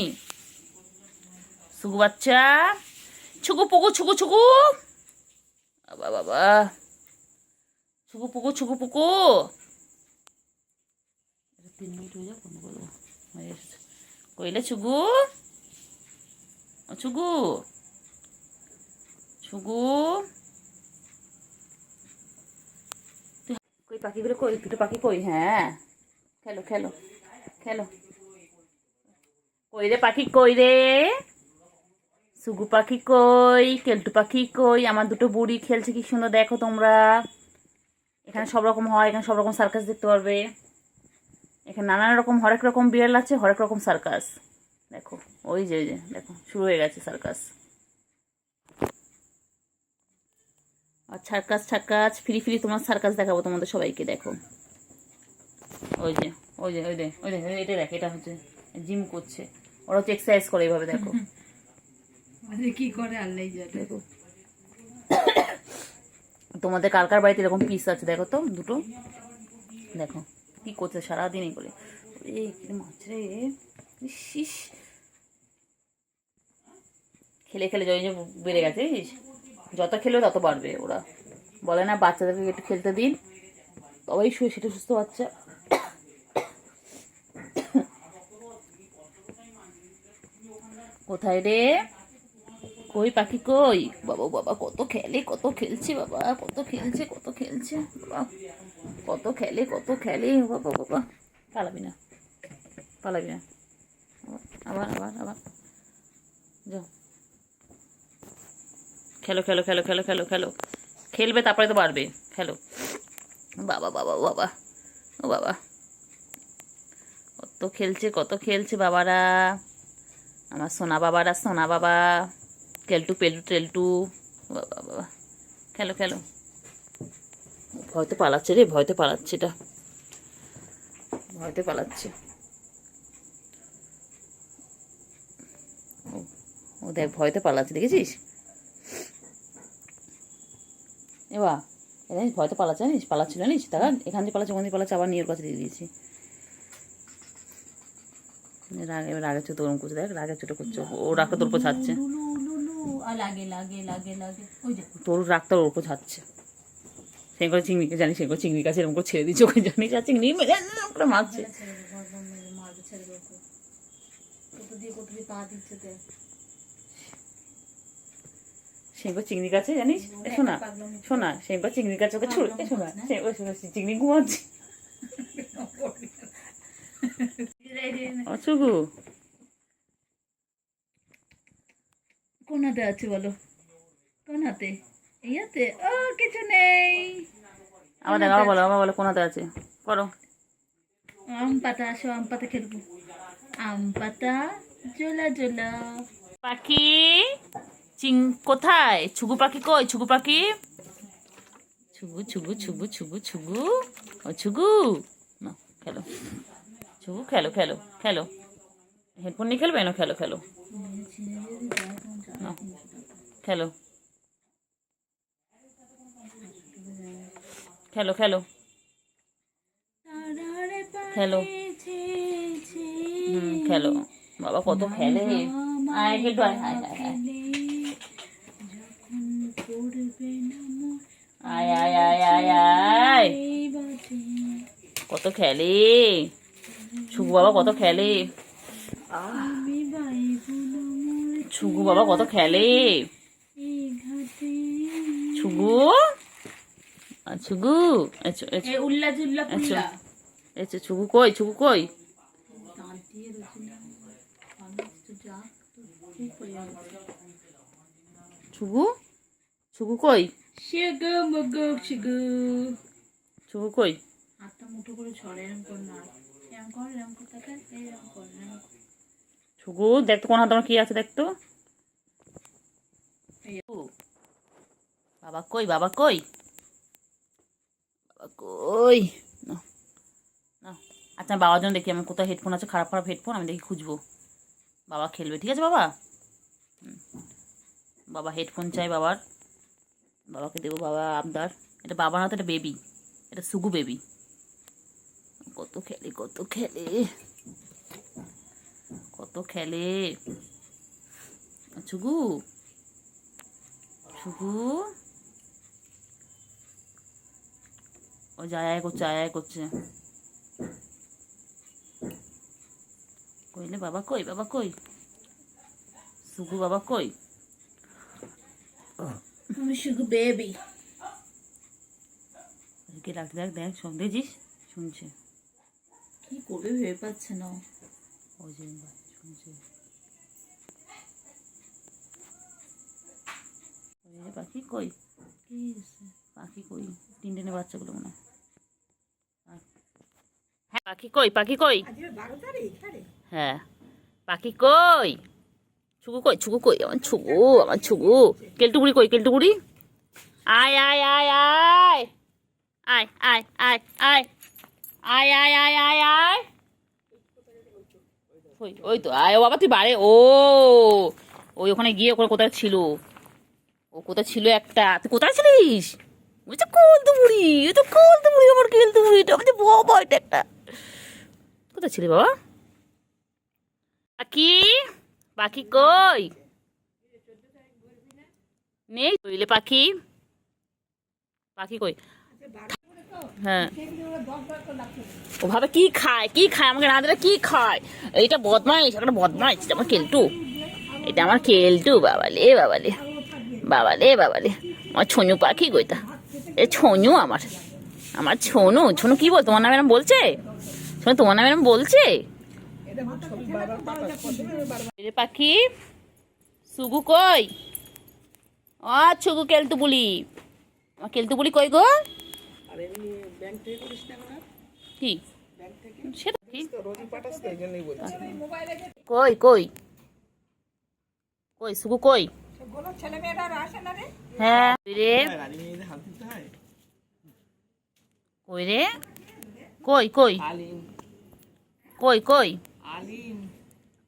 সুগু বাচ্চা, ছুগু পুগু ছুগু ছুগু, বাবা বাবা, ছুগু পুগু ছুগু পুকু। 3 মিনিট হয়ে যাক, বন্ধ করবো, হয়ে এসেছে। কইলে ছুগু, ও ছুগু, ছুগু, কই পাখিগুলো কই, দুটো পাখি কই, হ্যাঁ খেলো খেলো খেলো, কই রে পাখি কই রে, সুগু পাখি কই, কেলটু পাখি কই, আমার দুটো বুড়ি খেলছে কি সুন্দর দেখো তোমরা। এখানে সব রকম হয়, এখানে সব রকম সার্কাস দেখতে পারবে, এখানে নানান রকম হরেক রকম বিড়াল আছে, হরেক রকম সার্কাস দেখো, ওই যে দেখো শুরু হয়ে গেছে সার্কাস। আর সার্কাস সার্কাস ফ্রি ফ্রি তোমার সার্কাস দেখাবো তোমাদের সবাইকে, দেখো ওই যে ওই যে ওই যে ওই যে এটা দেখ, এটা হচ্ছে জিম করছে, ওরা হচ্ছে এক্সারসাইজ করে এইভাবে দেখো, আরে কি করে আল্লাহই জানে। দেখো তোমাদের কার কার বাড়িতে এরকম পিস আছে দেখো তো দুটো, দেখো কি করছে সারাদিন এই করে, এই কি মাছ রে, ইস খেলে খেলে জয় বেড়ে গেছে, যত খেলেও তত বাড়বে। ওরা বলে না বাচ্চাদেরকে একটু খেলতে দিন তবেই সেটা সুস্থ বাচ্চা। কোথায় রে, কই পাখি কই, বাবা বাবা কত খেলে, কত খেলছে বাবা, কত খেলছে, কত খেলছে বাবা, কত খেলে, কত খেলে বাবা বাবা। পালাবি না, পালাবি না, আবার আবার আবার যাও, খেলো খেলো খেলো খেলো খেলো খেলো, খেলবে তারপরে তো বাড়বে, খেলো। বাবা বাবা বাবা, ও বাবা কত খেলছে, কত খেলছে বাবারা, আমার সোনা বাবারা, সোনা বাবা, কেলটু পেলটু টেলটু, বাবা বাবা খেলো খেলো। ভয়তে পালাচ্ছে রে, ভয়তে পালাচ্ছে, এটা ভয়তে পালাচ্ছে। ও দেখ ভয়তে পালাচ্ছে, দেখেছিস এবার, জানিস ভয়তে পালাচ্ছে, জানিস পালাচ্ছিল, জানিস তারা এখান থেকে পালাচ্ছে, ওখান থেকে পালাচ্ছে, আবার নিয়ের কাছে দিয়ে দিয়েছি। এবার রাগের চোট ওরম করছে, দেখ রাগের চোটে করছে, ও রাগটা তোর উপর ছাড়ছে, লাগে লাগে লাগে লাগে, ওই যে তোর রাগটা ওর উপর ছাড়ছে। সেই করে চিংড়িকে জানিস, সেই করে চিংড়ি কাছে এরকম করে ছেড়ে দিচ্ছে, ওকে জানিস, আর চিংড়ি করে মারছে। মারবে ছেড়ে দেবো, কত দিয়ে পা দিচ্ছে দেখ। সেই করে চিংড়ি কাছে জানিস, শোনা শোনা, সেই করে চিংড়ির কাছে ওকে ছুড়ে, শোনা চিংড়ি ঘুমাচ্ছে। অসুগু হাতে আছে বলো? কোন হাতে? এই হাতে? ও কিছু নেই। আবার দেখো, আবার বলো কোন হাতে আছে, করো। আম পাতা, আসো আম পাতা খেলবো। আম পাতা জোলা জোলা। পাখি কোথায়? ছুগু পাখি কই? ছুগু পাখি, ছুগু ছুগু ছুগু ছুগু ছুগু, ও ছুগু, না খেলো, ছুগু খেলো খেলো খেলো। হেডফোন নিয়ে খেলবে না? খেলো খেলো, নাও, খেলো খেলো খেলো খেলো। খেলো বাবা, কত খেলে। আয় খেলবো, আয় আয় আয় আয় আয় আয় আয় আয় আয়, কত খেলে ছুগু বাবা, কত খেলে। ছুগু বাবা কত খেলে। ছুগু, ছুগু, উল্লা জুল্লা পুল্লা। আচ্ছা ছুগু কই? ছুগু কই? ছুগু, ছুগু কই? ছুগু মগু ছুগু, ছুগু কই? হাতটা মুঠো করে ছড়ে, এরম কর না, এরম কর, এরম কর, তাকে এরম কর, এরম কর। ছুগু দেখতো কোন হাতে আমার কি আছে, দেখতো। বাবা কই? বাবা কই? বাবা কই? না না, আচ্ছা বাবার জন্য দেখি আমার কোথায় হেডফোন আছে, খারাপ খারাপ হেডফোন, আমি দেখি খুঁজবো। বাবা খেলবে, ঠিক আছে বাবা। বাবা হেডফোন চাই বাবার, বাবাকে দেবো, বাবা আবদার। এটা বাবার হাতে, এটা বেবি, এটা সুগু বেবি। কত খেলে, কত খেলে, কত খেলে। ছুগু, ছুগু, ও যায় আয় করছে, আয় আয় করছে। কইলে বাবা কই? বাবা কই? সুগু বাবা কই? আমি সুগু বেবি। কে ডাক, দেখ দেখ, দেখছিস, শুনছে, কি করবে ভেবে পাচ্ছে না। ওই যে শুনছে, পাখি কই? পাখি কই? টিনটিনে বাচ্চাগুলো মনে হয়। হ্যাঁ পাখি কই? পাখি কই? হ্যাঁ পাখি কই? ছুগু কই? ছুগু কই? আমার ছুগু, আমার ছুগু। কেলটুকুড়ি কই? কেলটুকুড়ি, আয় আয় আয় আয় আয় আয় আয় আয় আয় আয় আয় আয় আয়, ওই তো আয়। ও বাবা তুই বাড়ে, ও ওই ওখানে গিয়ে ওখানে কোথায় ছিল, ও কোথায় ছিল একটা। তুই কোথায় ছিলিস? বলছে কলতু বুড়ি, ও তো কলতু বুড়ি, আমার কেলতু বুড়িটা, বলছে বাবা এটা একটা। কোথায় ছিলি বাবা? পাখি, পাখি কই? নেই কইলে পাখি, পাখি কই? হ্যাঁ ও ভাবে কি খায়, কি খায় আমাকে না দিলে, কি খায়। এইটা বদমাইশ, একটা বদমাইশ, আমার কেলটু, এটা আমার কেলটু। বাবালে বাবালে বাবালে বাবালে, আমার ছনু পাখি গইতা, এ ছনু আমার, আমার ছনু। ছনু কি বল, তোমার নামে এরম বলছে? শোনো তোমার নামে এরম বলছে। পাখি সুগু কই? ও ছুগু কেলটু বলি, আমার কেলটু বলি কই গো? কি সেটা কি? কই কই কই? সুগু কই? হ্যাঁ রে, কই রে? কই কই কই কই?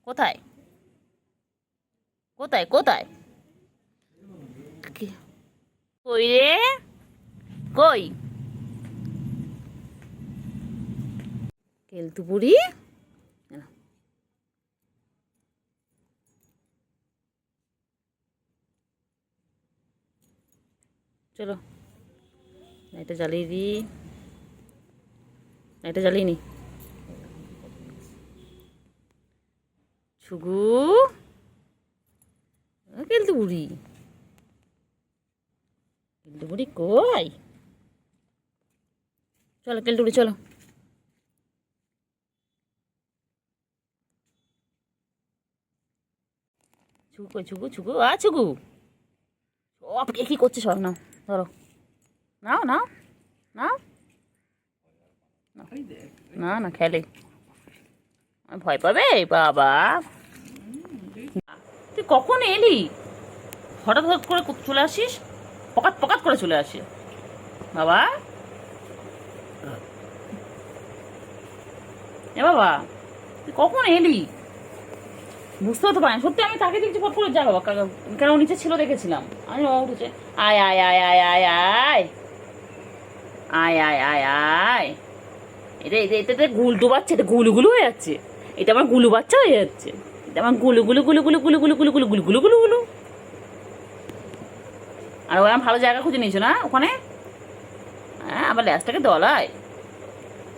কোথায় কোথায় কোথায়? কই রে? কই? কেলটু বুড়ি, চলো এটা জ্বালিয়ে দিই, এটা জ্বালিয়ে নি। ছুগু, কেলটু বুড়ি, কেলটু বুড়ি কই? চলো কেলটু বুড়ি চলো। ছুকু কই ছুকু ছুকু ছুকু সব কে কি করছে সব নাও ধরো নাও নাও নাও না না খেলে ভয় পাবে বাবা। তুই কখন এলি? হঠাৎ হঠাৎ করে চলে আসিস, পকাত পকাত করে চলে আসে বাবা। এ বাবা তুই কখন এলি? বুঝতেও তো পারি সত্যি, আমি তাকে দেখছি ফট করে যা বাবা, কেন নিচে ছিল দেখেছিলাম আমি, বাবা উঠেছে আয় আয় আয় আয় আয় আয় আয় আয় আয় আয়। এটা এটা এটা গুলটু বাচ্চা, এটা গুলু গুলু হয়ে যাচ্ছে, এটা আমার গুলু বাচ্চা হয়ে যাচ্ছে, এটা আমার গুলু গুলু গুলু গুলু গুলু গুলু গুলু গুলু গুলু গুলু গুলু গুলু। আর ওরা ভালো জায়গা খুঁজে নিয়েছো না ওখানে? হ্যাঁ আবার ল্যাসটাকে দোলায়,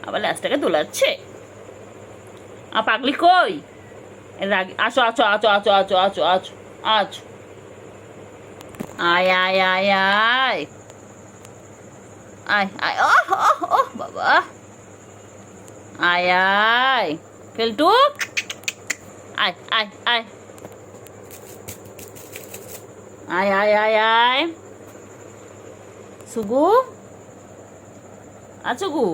আবার ল্যাসটাকে দোলাচ্ছে। আর পাগলি কই? আসো আছো আছো আছো আছো আছো আছো আছো আয় আয় আয় আয় আয় আয় ওহ ওহ ওহ বাবা আয় আয় কেলটু আয় আয় আয় আয় আয় আয় আয় সুগু আছো গু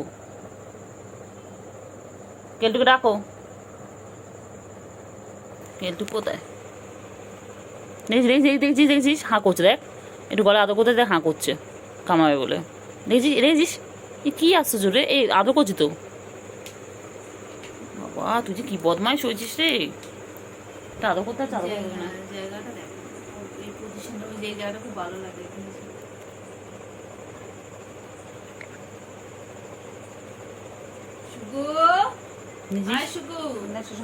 কেলটুকে ডাকো। কেলটু কোথায়? দেখছিস দেখছিস দেখছিস হাঁ করছে, দেখ একটু গলা আদর করতে দেখ, হাঁ করছে কামাবে বলে, দেখছিস দেখছিস এ কি আসছে জোরে, এই আদর করছি তো। বাবা তুই যে কি বদমাইশ হয়েছিস রে, এটা আদর করতে চাদর করবে না। জায়গাটা দেখ, এই পজিশনটা, ওই জায়গাটা খুব ভালো লাগে। শুগু আয়, শুগু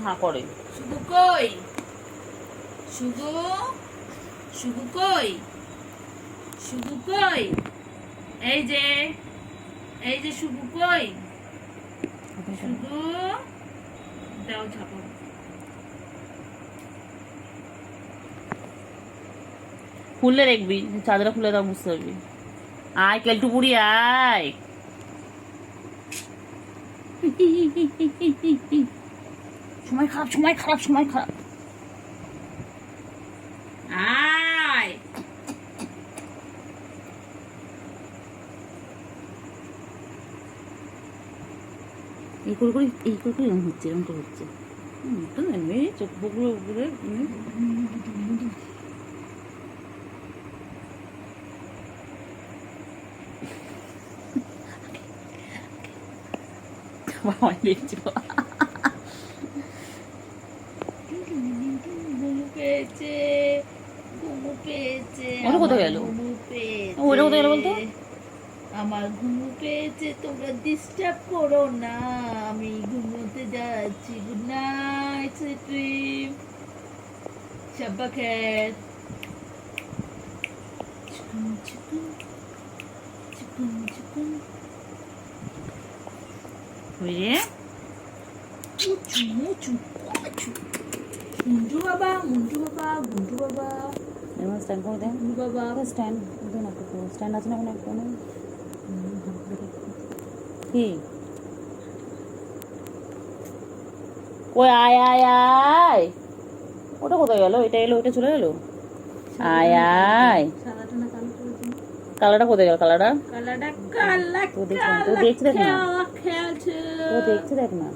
হাঁ করে শুগু কই? শুগু শুগু কই? শুগু কই? এই যে শুগু কই? শুগু দাও ছাপো। খুললে দেখবি, চাদরটা খুলে দাও বুঝতে পারবি। আয় কেলটু বুড়ি আয়। সময় খারাপ সময় খারাপ সময় খারাপ। আয় এই করে করে এরকম হচ্ছে, এরকম করে হচ্ছে। চোখ বুকগুলো উপরে ঘুমু পেয়েছে, ঘুমু পেয়েছে, ওটা কোথায় গেল? ঘুমু পেয়েছে, ওটা কোথায় গেল বলতো? আমার ঘুমু পেয়েছে, তোমরা ডিস্টার্ব করো না, আমি ঘুমোতে যাচ্ছি। গুড নাইট, সুইট ড্রিম, শাব্বা খেত। চিকুন চিকুন চিকুন চিকুন বুঝে মুচু মুচু মুচু। মুন্টু বাবা, মুন্টু বাবা, গুন্টু বাবা, এরকম স্ট্যান্ড করে দেন গুন্টু বাবা। স্ট্যান্ড দেন, একটা স্ট্যান্ড আছে না কোনো কোনো কি ওই আয় আয় আয়। ওটা কোথায় গেল? এটা এলো, ওটা চলে গেলো। আয় আয়। সাদাটা না কালো করে দিন। কালারটা কোথায় গেল? কালারটা কালাটা কালা তো দেখছি না, তো দেখছি দেখ না, খেলা খেলছে, তো দেখছি দেখ না।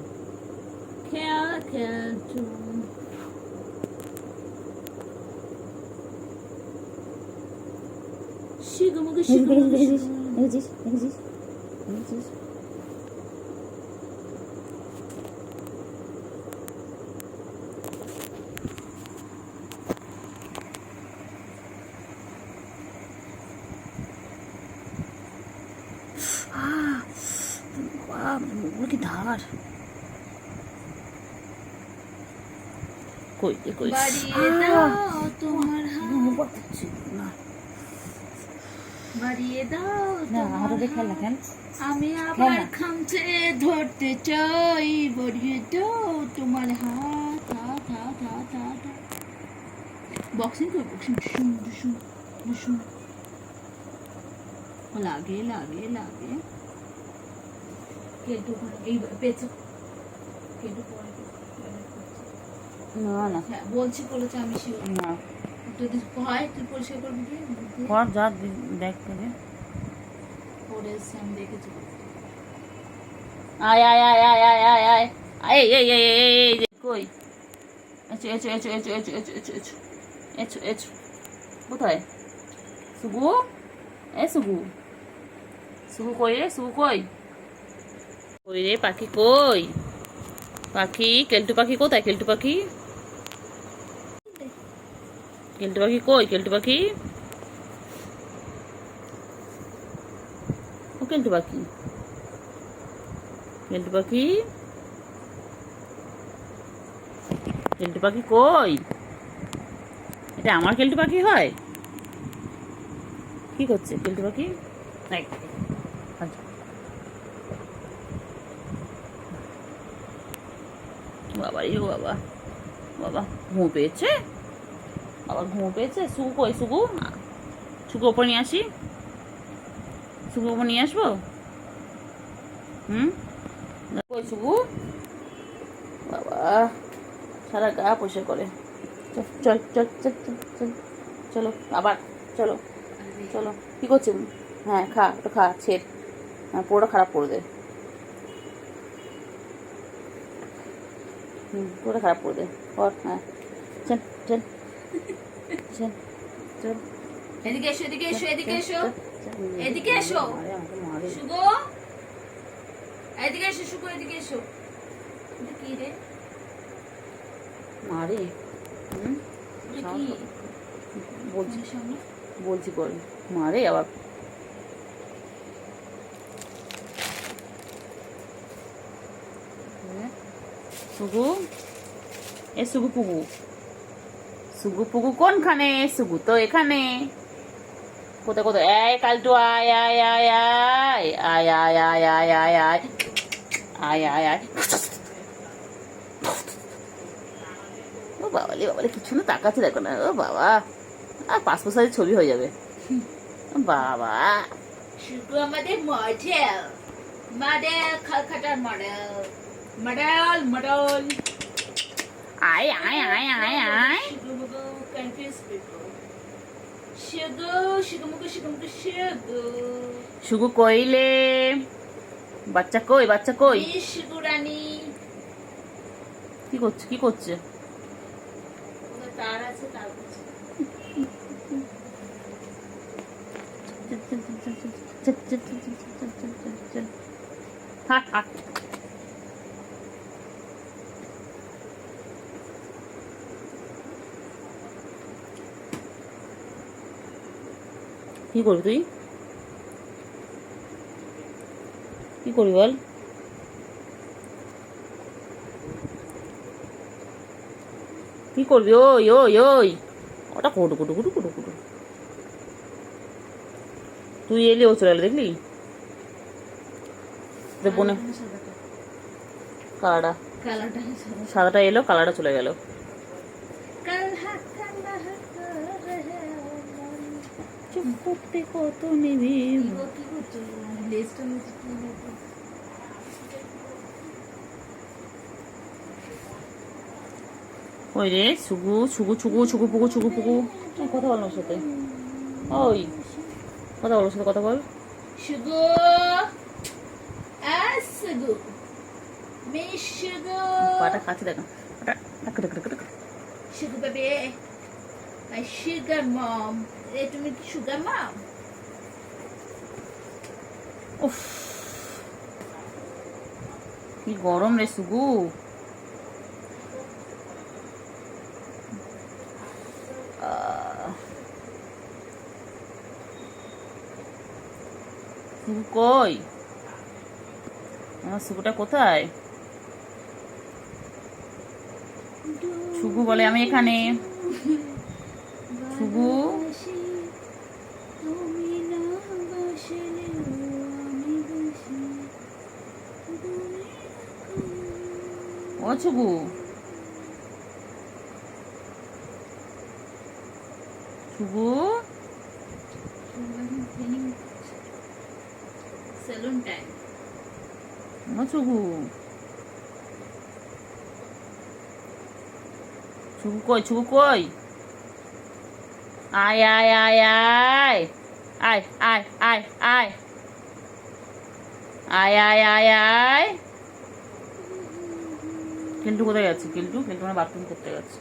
খেলা খেলছে। শিগুমুগু শিগুমুগু দেখেছিস শিগুমুগু। দেখেছিস দেখেছিস দেখেছিস। মুখগুলো কি ধার, কই কই বাড়িয়ে দাও তোমার হাত, না বাড়িয়ে দাও না তোমার হাতে খেল না, খেল আমি আবার না। খামচে ধরতে চাই, বাড়িয়ে দাও তোমার হাত, হাত হাত হাত হাত। বক্সিং কর, বক্সিং, শুন শুন শুন। লাগে লাগে লাগে। কেটু এই পেছো, কেটু পরে না না হ্যাঁ বলছি বলেছে, আমি শিওর না যদি হয় তুই পরিষ্কার করবি কি কর যা দেখ দেখে করে এসে আমি দেখেছি আয় আয় আয় আয় আয় আয় আয় এই এই এই এই এই যে কই echo echo echo echo echo echo echo echo echo echo কোথায় সুগু এ সুগু সুগু কই রে সুগু কই কই রে পাখি কই পাখি কেলটু পাখি কোথায় কেলটু পাখি কেলটু পাখি কই কেলটু পাখি ও কেলটু পাখি কেলটু পাখি কেলটু পাখি কই এটা আমার কেলটু পাখি হয় কি করছে কেলটু পাখি এই, আচ্ছা। বাবা রে বাবা বাবা ঘুমো পেয়েছে আবার ঘুমো পেয়েছে সুগু কই সুগু সুগু ওপর নিয়ে আসি সুগু ওপর নিয়ে আসবো কই সুগু বাবা সারা গা পয়সা করে চল চল চল চল চল চল চলো আবার চলো চলো কি করছো হ্যাঁ খা তো খা ছেড় হ্যাঁ পুরোটা খারাপ করে দে পুরোটা খারাপ করে দে কর হ্যাঁ চল চল চল চল এদিকে এসো এদিকে এসো এদিকে এসো এদিকে এসো শুগো এদিকে এসো শুগো এদিকে এসো এটা কি রে মারে এটা কি বলছি সামনে বলছি কর মারে আবার সুগু এ সুগু পুগু সুগু পুগু কোনখানে সুগু তো এখানে কোথায় কোথায় এই কালটু আয় আয় আয় আয় আয় আয় আয় আয় আয় আয় আয় আয় আয় ও বাবালে বাবালে কিছু না তাকাচ্ছে দেখো না ও বাবা আর পাসপোর্ট সাইজের ছবি হয়ে যাবে বাবা শুগো আমাদের মডেল মডেল খালখাটার মডেল মডেল মডেল আয় আয় আয় আয় আয় শুগো কনফিউজ পিপল শুগো শুগো শুগো শুগু কইলে বাচ্চা কই বাচ্চা কই শুগো রানী কি করছে কি করছে তার আছে তার কাছে হা হা কি করবি তুই কি করবি বল কি করবি ওই ওই ওই ওটা কুটু কুটু কুটু কুটু কুটু তুই এলি ও চলে এলো দেখলি বোনে কালারটা কালারটা সাদাটা এলো কালারটা চলে গেল চুপ করতে কত নেবে কি করছো লেজটা নিচে কি হতো ওই রে ছুগু ছুগু ছুগু ছুগু পুগু ছুগু পুগু কথা বল ওর সাথে ওই কথা বল ওর সাথে কথা বল শুগো শুগো মিস শুগো পাটা খাচ্ছে দেখো ওটা টাক টাক টাক টাক শুগো বেবি মাই সুগার মম এ তুমি কি সুগার মম উফ কি গরম রে সুগু সুগু কই আমার সুগুটা কোথায় সুগু বলে আমি এখানে সুগু ও সুগু সুগু সেলুন টাইম ও সুগু সুগু কই সুগু কই আয় আয় আয় আয় আয় আয় আয় আয় আয় আয় আয় আয় কেলটু কোথায় গেছে? কেলটু মানে বাথরুম করতে গেছে।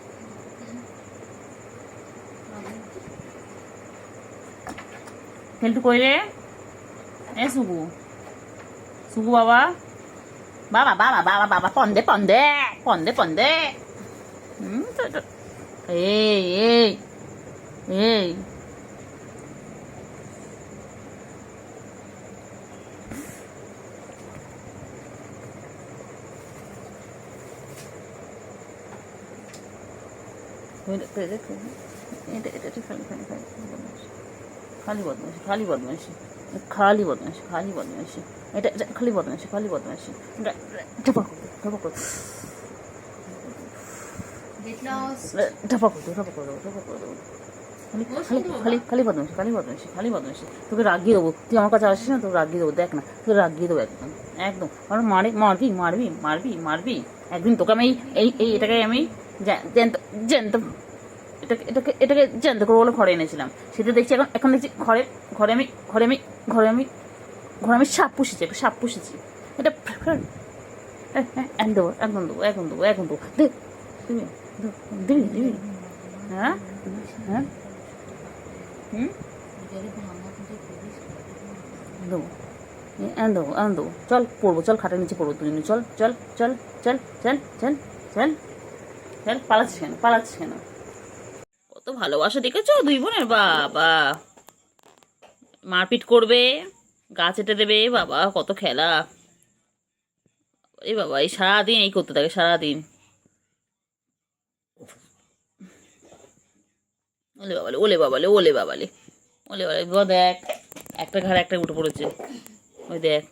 কেলটু কই রে? এ সুগু, সুগু বাবা, বাবা বাবা বাবা বাবা, পন্দে পন্দে পন্দে পন্দে। এই এই এই খালি বদমাইশি, খালি বদমাইশি, খালি বদমাইশি, খালি বদমাইশি, এটা খালি বদমাইশি, খালি বদমাইশি। ঢাপা করতো, ঢাপা করতো, ঢাপা করতো, ঢাপা করে দেবো, ঢাপা করে দেবো। খালি খালি বদমাইশি, খালি বদমাইশি, খালি বদমাইশি। তোকে রাগিয়ে দেবো, তুই আমার কাছে আসিস না, তোকে রাগিয়ে দেবো। দেখ না, তোকে রাগিয়ে দেবো একদম একদম। আর মারবি মারবি মারবি মারবি একদিন তোকে আমি এটাকে আমি জ্যান্ত জ্যান্ত এটাকে জ্যান্ত করে বলে ঘরে এনেছিলাম। সেটা দেখছি এখন দেখছি ঘরে আমি সাপ পুষেছি, একটা সাপ পুষেছি। এটা দেবো, একদম দেবো, একদম দেবো, একদম দেবো। দিবি দিবি দিবি? হ্যাঁ হ্যাঁ দেবো, দেবো দেবো। চল পড়বো, চল খাটের নিচে পড়বো দুজনে। চল চল চল চল চল চল চল চল। পালাচ্ছিস কেন? পালাচ্ছিস কেন? কত ভালোবাসা দেখেছো দুই বোনের? বাবা, মারপিট করবে, গাছ এঁটে দেবে, বাবা কত খেলা। এই বাবা, এই সারাদিন এই করতে থাকে, সারাদিন। ওলে বাবালে, ওলে বাবালে, ওলে বাবালে, ওলে বাবালে। দেখ, একটা ঘাড়ে একটা উঠে পড়েছে। ওই দেখ,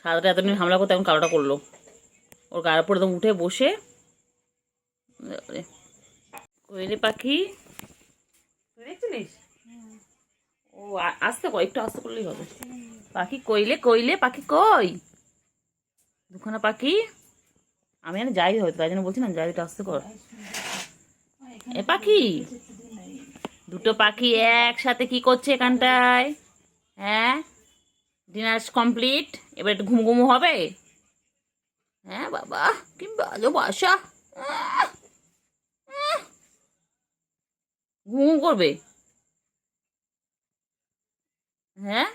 সাদাটা এতদিন হামলা করতে এখন কালোটা করলো। ওর গাড়ি পরে একদম উঠে বসে। কইলে পাখি, তুই দেখছিলিস? ও আস্তে কর, একটু আস্তে করলেই হবে। পাখি কইলে, কইলে পাখি কই? দুখানা পাখি। আমি জানি যাই হয়তো, তাই জন্য বলছি না, যাই, একটু আস্তে কর। এ পাখি, দুটো পাখি একসাথে কি করছে এখানটায়? হ্যাঁ, ডিনার কমপ্লিট, এবার একটু ঘুম ঘুমু হবে। হ্যাঁ বাবা, কি ভালোবাসা। ঘুম করবে? হ্যাঁ,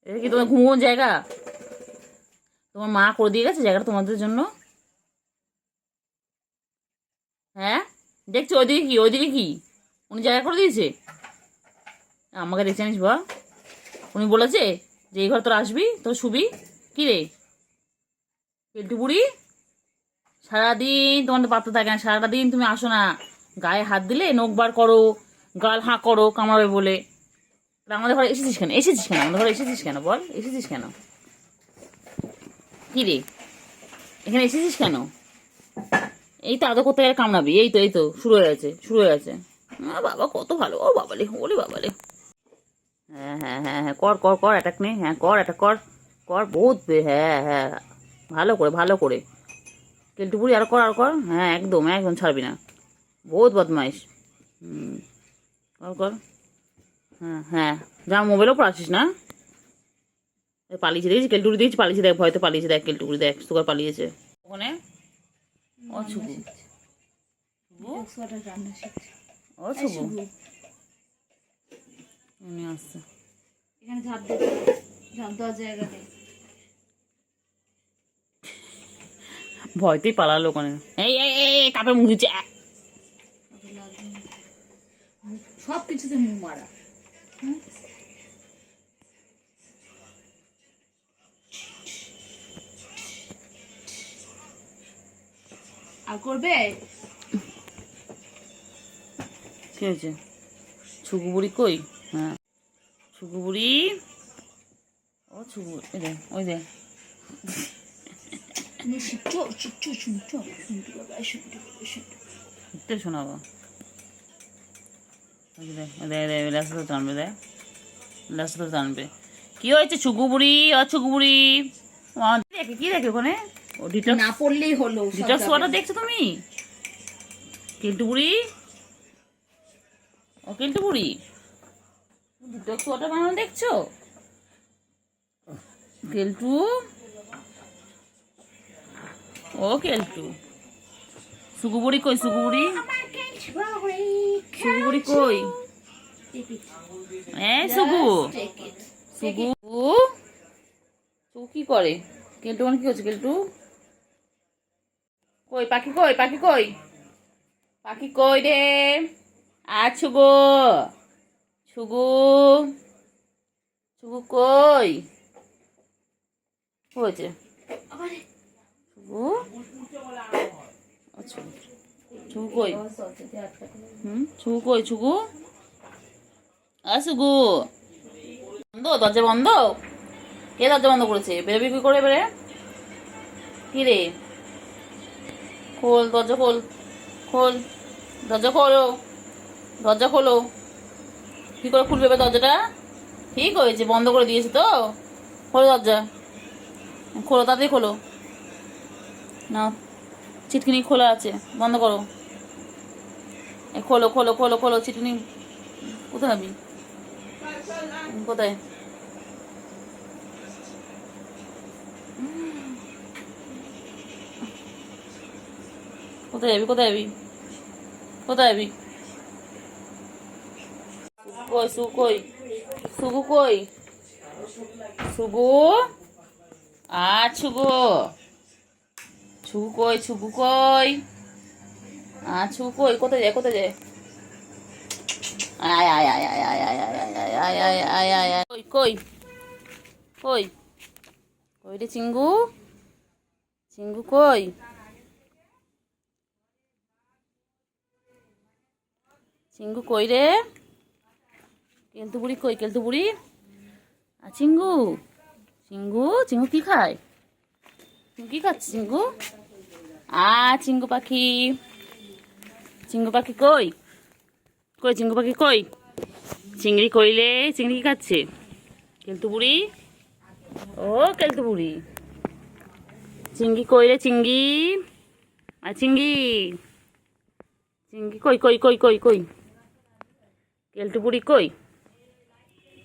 এটা কি তোমার ঘুমোর জায়গা? তোমার মা করে দিয়ে গেছে জায়গাটা তোমাদের জন্য। হ্যাঁ, দেখছো ওইদিকে কি, ওইদিকে কি উনি জায়গা করে দিয়েছে? আমাকে দেখে জানিস বা, উনি বলেছে যে এই ঘর তোর আসবি, তোর শুবি। কি রে পেল্টু বুড়ি, সারাদিন তোমার তো পাত্তা থাকে না, সারাটা দিন তুমি আসো না, গায়ে হাত দিলে নখ বার করো, গাল হাঁ করো কামড়াবে বলে। আমাদের ঘরে এসেছিস কেন? এসেছিস কেন আমাদের ঘরে? এসেছিস কেন বল? এসেছিস কেন? কি রে, এখানে এসেছিস কেন? এই তো আদৌ করতে গেলে কামড়াবি। এই তো শুরু হয়ে গেছে, শুরু হয়ে গেছে। বাবা কত ভালো। ও বাবালে, ওলে বাবালে। হ্যাঁ হ্যাঁ হ্যাঁ হ্যাঁ, কর কর কর, অ্যাটাক নে। হ্যাঁ কর, অ্যাটাক কর, কর বহুত। হ্যাঁ হ্যাঁ, ভালো করে ভালো করে। কেলটু বুড়ি আরো কর, আরো কর। হ্যাঁ একদম একদম ছাড়বি না, বহুত বদমাইশ। কর কর। হ্যাঁ হ্যাঁ, যা মোবাইলও পর আসিস না। পালিয়েছে দেখেছি, কেলটুরি দিয়েছি, পালিয়েছে দেখ, ভয়তে পালিয়েছে দেখ, কেলটুরি দেখ, সুগার পালিয়েছে ওখানে। ও ছুবু, ও ছুবু উনি আসছে। এখানে ঝাঁপ দেওয়ার জায়গা নেই। ভয়তেই পালালো ওখানে। এই এই এই কাপড় মুখ দিচ্ছে। সব কিছুতে মুখ মারা। আর করবে? কি হয়েছে? ছুকু বুড়ি কই? হ্যাঁ ছুকু বুড়ি, ও ছুকু, ওই দে, ওই দে। শোনাবো, টানবে, দেখ রাস্তা টানবে। কি হয়েছে ছুকু বুড়ি? ও ছুকু বুড়ি, কি দেখে ওখানে? ও ডিটক্স, না পড়লেই হলো। ডিটক্স ওয়াটার দেখছো তুমি? কেলটু বুড়ি, ও কেলটু বুড়ি, দুটো সোয়াটার বানানো দেখছো? কেলটু, ও কেলটু, সুগু বুড়ি কই? সুগু বুড়ি, সুগু বুড়ি কই? সুগু, সুগু, সুগু কি করে? কেলটু মানে কি হচ্ছে? কেলটু কই? পাখি কই? পাখি কই? পাখি কই রে? আর সুগু, সুগু, সুগু কই? হয়েছে সুগু, আচ্ছা সুগু কই? সুগু কই? সুগু, আর সুগু বন্ধ, দরজা বন্ধ? কে দরজা বন্ধ করেছে? বেরোবি কি করে বেরে? কি রে? খোল দরজা, খোল, খোল দরজা, খোলো দরজা, খোলো। কি করে খুলবে এবার দরজাটা? ঠিক হয়েছে, বন্ধ করে দিয়েছে তো। খোলো দরজা, খোলো তাড়াতাড়ি খোলো। না চিটকিনি খোলা আছে, বন্ধ করো। খোলো খোলো খোলো খোলো। চিটকিনি কোথায় যাবি? কোথায়? কোথায় যাবি? কোথায় যাবি? কোথায় যাবি? কই সুগু কই? সুগু কই? সুগু, আর সুগু, সুগু কই? সুগু কই? আর সুগু কই? কোথায় যায়? কোথায় যায়? আয় আয় আয় আয় আয় আয় আয় আয় আয় আয় আয় আয়। কই কই কই? কই রে চিঙ্গু? চিঙ্গু কই? চিঙ্গু কই রে? কেলটু বুড়ি কই? কেলটু বুড়ি, আর চিঙ্গু, চিঙ্গু, চিঙ্গু কি খায়? চিঙ্গু কি খাচ্ছে চিঙ্গু? চিঙ্গু পাখি, চিঙ্গু পাখি কই? কই চিঙ্গু পাখি কই? চিংড়ি কইলে? চিংড়ি কি খাচ্ছে? কেলটু বুড়ি, ও কেলটু বুড়ি, চিংড়ি কইলে? চিংড়ি, আর চিংড়ি, চিংড়ি কই? কই কই কই কই? কেলটু বুড়ি কই?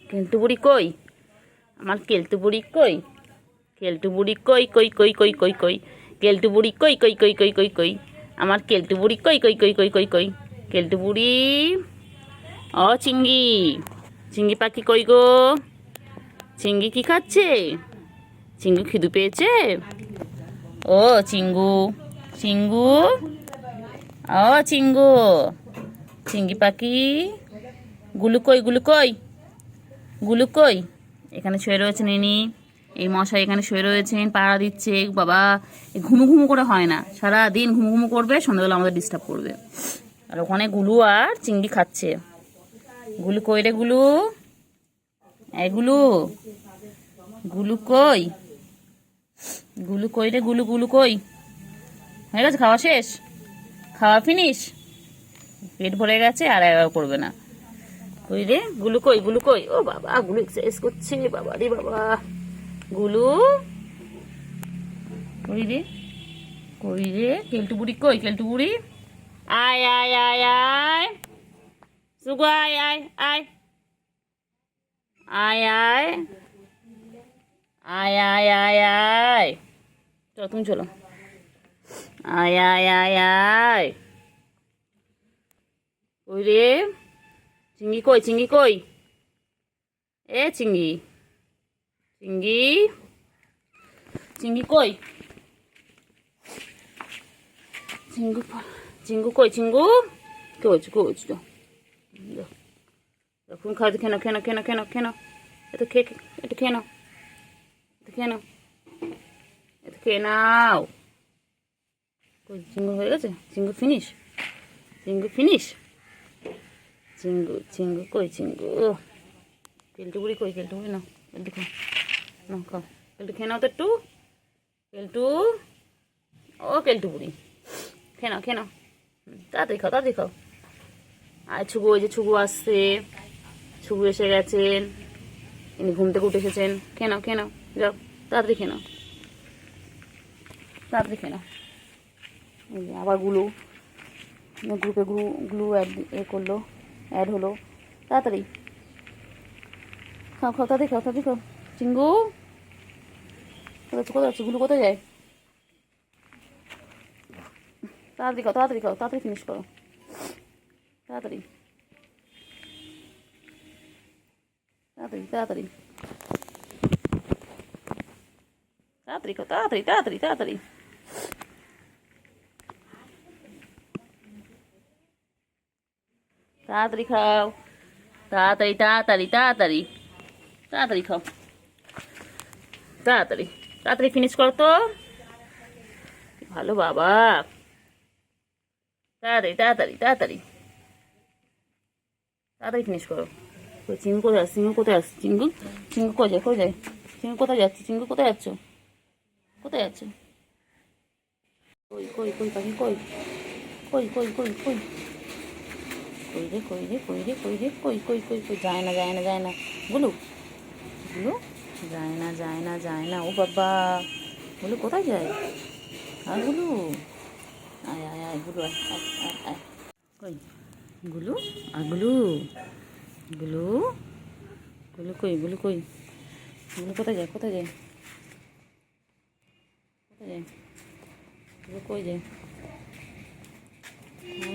কেলটু বুড়ি কই? আমার কেলটু বুড়ি কই? কেলটু বুড়ি কই? কই কই কই কই কই? কেলটু বুড়ি কই? কই কই কই কই কই? আমার কেলটু বুড়ি কই? কই কই কই কই কই? কেলটু বুড়ি, ও চিংড়ি, চিংড়ি পাখি কই গো? চিংড়ি কি খাচ্ছে? চিঙ্গু খিদু পেয়েছে? ও চিঙ্গু, চিঙ্গু, ও চিঙ্গু, চিঙ্গি পাখি, গুলু কই? গুলু কই? গুলু কই? এখানে শুয়ে রয়েছেন ইনি, এই মশাই এখানে শুয়ে রয়েছেন, পাড়া দিচ্ছে। বাবা ঘুমু ঘুমু করে হয় না, সারাদিন ঘুমু ঘুমু করবে, সন্ধ্যাবেলা আমাদের ডিস্টার্ব করবে। আর ওখানে গুলু আর চিংড়ি খাচ্ছে। গুলু কই রে? গুলু, এই গুলু, গুলু কই? গুলু কই রে? গুলু, গুলু কই? হয়ে গেছে খাওয়া শেষ? খাওয়া ফিনিশ? পেট ভরে গেছে, আর একবার করবে না। কই রে? গুলু কই? গুলু কই? ও বাবা, গুলু এক্সারসাইজ করছে, বাবা রে বাবা। গুলু কই রে? কই রে? কেলটু বুড়ি কই? কেলটু বুড়ি, আয় আয় আয় আয়, সুগু আয় আয় আয় আয় আয় আয় আয় আয় আয়, চলো তুমি চলো। আয় আয় আয় আয়, কই রে? চিংড়ি কই? চিংড়ি কই? এ চিংড়ি, চিংড়ি, চিংড়ি কই? চিঙ্গু, চিঙ্গু কই? চিঙ্গু কই? কই? তুমি খাও, খেয়ে নাও, খেয়ে নাও, খেয়ে নাও, খেয়ে নাও, খেয়ে নাও, এত খেয়ে, একটু খেয়ে নাও, একটু খেয়ে নাও, একটু খেয়ে নাও। কই চিঙ্গু হয়ে গেছে? চিঙ্গু ফিনিশ? চিঙ্গু ফিনিশ? চিঙ্গু, চিঙ্গু কই? চিঙ্গু, কেলটু বুড়ি কই? কেলটু বুড়ি নাও, কেলটু খাও, নাও খাও, কেলটু খেয়ে নাও তো একটু। কেলটু, ও কেলটু বুড়ি, খেয়ে নাও, খেয়ে নাও, তাড়াতাড়ি খাও, তাড়াতাড়ি খাও। আর ছুগু, ওই যে ছুগু আসছে, ছুগু এসে গেছেন, ইনি ঘুম থেকে উঠে এসেছেন। খেয়ে নাও, খেয়ে নাও, যাও তাড়াতাড়ি খেয়ে নাও, তাড়াতাড়ি খেয়ে নাও। আবার গুলু, গ্রুপে গ্লু অ্যাড করলো, অ্যাড হলো। তাড়াতাড়ি খাও, তাড়াতাড়ি খাও, তাড়াতাড়ি খাও। চিঙ্গু কোথায় যাচ্ছে? গ্লু কোথায় যায়? তাড়াতাড়ি খাও, তাড়াতাড়ি খাও, তাড়াতাড়ি ফিনিশ করো, তাড়াতাড়ি তাড়াতাড়ি তাড়াতাড়ি তাড়াতাড়ি খাও, তাড়াতাড়ি তাড়াতাড়ি তাড়াতাড়ি তাড়াতাড়ি খাও, তাড়াতাড়ি তাড়াতাড়ি তাড়াতাড়ি তাড়াতাড়ি খাও, তাড়াতাড়ি তাড়াতাড়ি ফিনিশ করো তো। ভালো বাবা, তাড়াতাড়ি তাড়াতাড়ি তাড়াতাড়ি তাড়াতাড়ি ফিনিশ করো। চিঙ্গু কোথায় আসছে? চিঙ্গু কোথায় আসছে? চিঙ্গু চিঙ্গু কই যায়? কই যায়? চিঙ্গু কোথায় যাচ্ছে? চিঙ্গু কোথায় যাচ্ছ? কোথায় যাচ্ছে? কই কই কই পাখি কই? কই কই কই কই কই রে কই রে কই রে কই রে কই কই কই কই? যায় না যায় না যায় না। গুলু গুলু যায় না যায় না যায় না। ও বাবা, গুলু কোথায় যায়? আর গুলু আয় আয় আয় গুলু আয় আয় আয় আয়। কই গুলু? আর গুলু গুলু গুলু কই? গুলু কই? গুলু কোথায় যায়? কোথায় যায়? কোথায় যায়? গুলু কই যায়?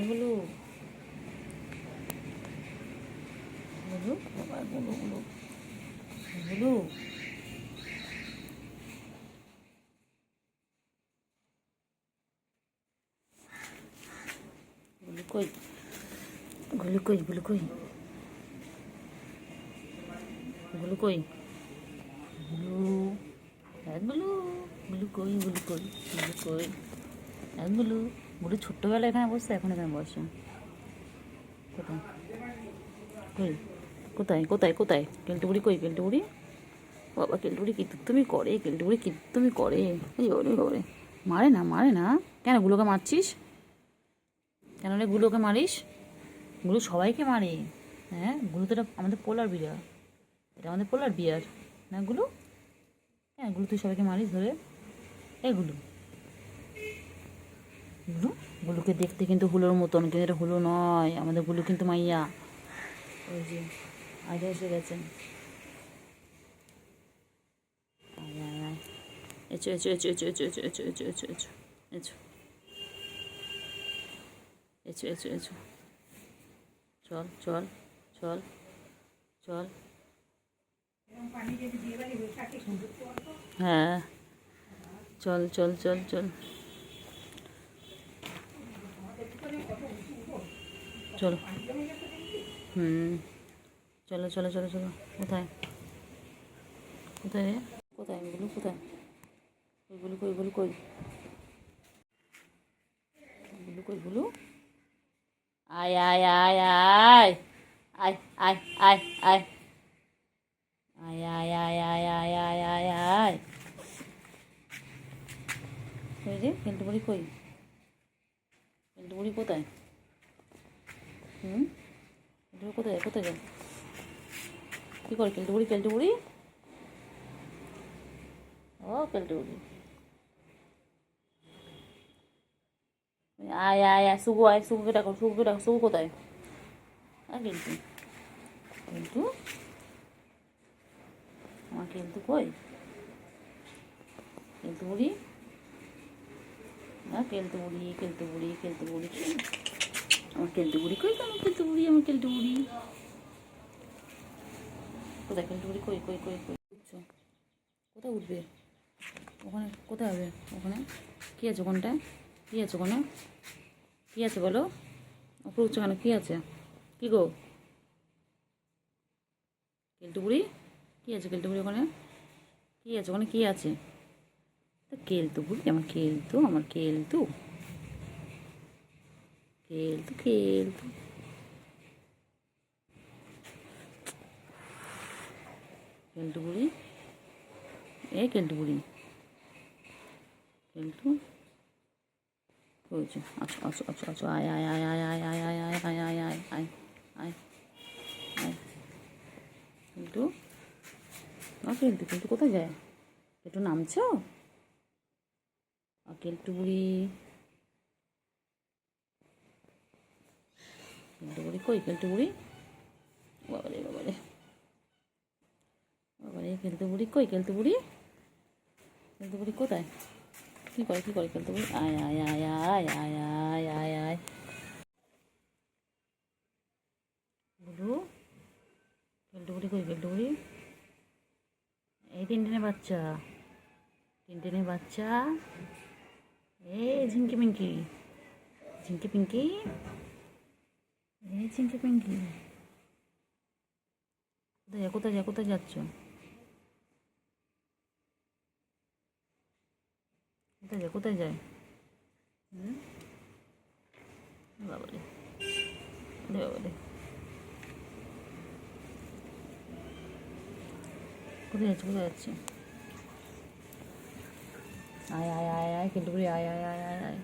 গুলু গুলু বাবা, গুলু গুলু গুলু গুলু কই? গুলু কই? গুলু কই? গুলু কই? গুলু হ্যাঁ গুলু, গুলু কই? গুলু কই? গুলু কই? হ্যাঁ গুলু। গুলু ছোট্টবেলা এখানে বসছে, এখন এখানে বসে। কোথায় কই? কোথায় কোথায় কোথায়? কেলটুবুড়ি কই? কেলটুবুড়ি বাবা, কেলটুবুড়ি কি তুমি করে? কেলটুবুড়ি কি তুমি করে? এই ওরে ওরে, মারে না মারে না। কেন গুলোকে মারছিস? কেন রে গুলোকে মারিস? গুলো সবাইকে মারে। হ্যাঁ, গুলো তো এটা আমাদের পোলার বিয়ার, এটা আমাদের পোলার বিয়ার না গুলো? হ্যাঁ, গুলো তুই সবাইকে মারিস ধরে? এগুলো গুলো, গুলোকে দেখতে কিন্তু হুলোর মতন, কিন্তু এটা হুলো নয়, আমাদের গুলো কিন্তু মাইয়া। ওই যে আগে এসে গেছেন। আয় আয় আয়, echo echo echo echo echo echo echo echo echo echo echo echo echo echo. চল চল চল চল। হ্যাঁ চল চল চল চল চলো। চলো চলো চলো চলো। কোথায় কোথায় রে? কোথায় গুলো? কোথায় গুলো? কই গুলো? কই গুলো? কই গুলো? আয় আয় আয় আয় আয় আয় আয় আয় আয় আয় আয় আয় আয় আয় আয় আয়। কই রে কেলটুবুড়ি? কই কেলটুবুড়ি? কোথায়? কেলটুবুড়ি কোথায়? কোথায় যায়? কী করে কেলটুবুড়ি? কেলটুবুড়ি ও কেলটুবুড়ি আয় আয় আয়। শুভু আয়, শুভুকে ডাকো, শুভুকে ডাকো। শুভু কোথায়? আর কিন্তু কিন্তু আমার কিন্তু কই? কেলটুবুড়ি হ্যাঁ, কেলটুবুড়ি কেলটুবুড়ি কেলটুবুড়ি আমার কেলটুবুড়ি কই? আমার কেলটুবুড়ি, আমার কেলটুবুড়ি কোথায়? কেলটুবুড়ি কই? কই কই কই উঠছো? কোথায় উঠবে? ওখানে কোথায় হবে? ওখানে কী আছে? ওখানটায় কী আছে? ওখানে কী আছে বলো? ওপরে উঠছো কেন? কী আছে? কী গো কেলটুবুড়ি? কী আছে কেলটুবুড়ি? ওখানে কী আছে? ওখানে কী আছে? তো কেলটুবুড়ি আমার কেলটু, আমার কেলটু কেলটু কেলটু কেলটুবুড়ি এ কেলটুবুড়ি কেলটু হয়েছে। আচ্ছা আচ্ছা আচ্ছা আচ্ছা আয় আয় আয় আয় আয় আয় আয় আয় আয় আয় আয় আয় আয় আয় কেলটু না। কেলটু কেলটু কোথায় যায়? কেলটু নামছো? কেলটুবুড়ি কেলটু বুড়ি কই, কেলটু বুড়ি? বাবারে বাবারে বাবারে, কেলটু বুড়ি কই, কেলটু বুড়ি? কেলটু বুড়ি কোথায়? কি করে কেলটু বুড়ি? আয় আয় আয় আয় আয় আয় আয় আয়। বুলু, কেলটু বুড়ি কই, কেলটু বুড়ি? এই টিনটিনের বাচ্চা, টিনটিনের বাচ্চা, এই ঝিঙ্কি পিঙ্কি, ঝিঙ্কি পিঙ্কি, এই ঝিঙ্কি পিঙ্কি, কোথায় যাচ্ছ? কোথায় যায়? বাবারে বাবারে, কোথায় যাচ্ছে? আয় আয় আয় আয়, কেলটু বুড়ি আয় আয় আয় আয় আয়।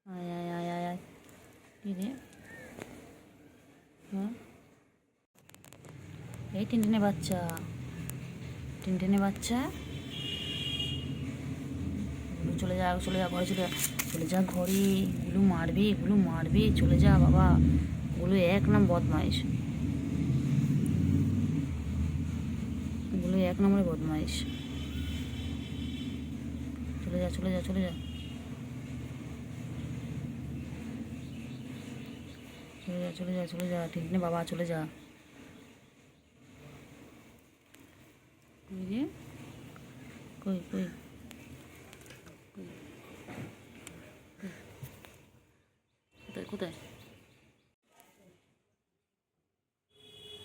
আয় আয় আয় আয় আয়। কি রে? হ্যাঁ, এই টিনটিনের বাচ্চা, টিনটিনের বাচ্চা, চলে যা ঘরে, চলে যা ঘরে। গুলু মারবে, চলে যা বাবা। গুলু এক নাম বদমাইশ, গুলু এক নম্বরে বদমাইশ। চলে যা টিনটিনে বাবা, চলে যা। কই রে? কই কোথায়?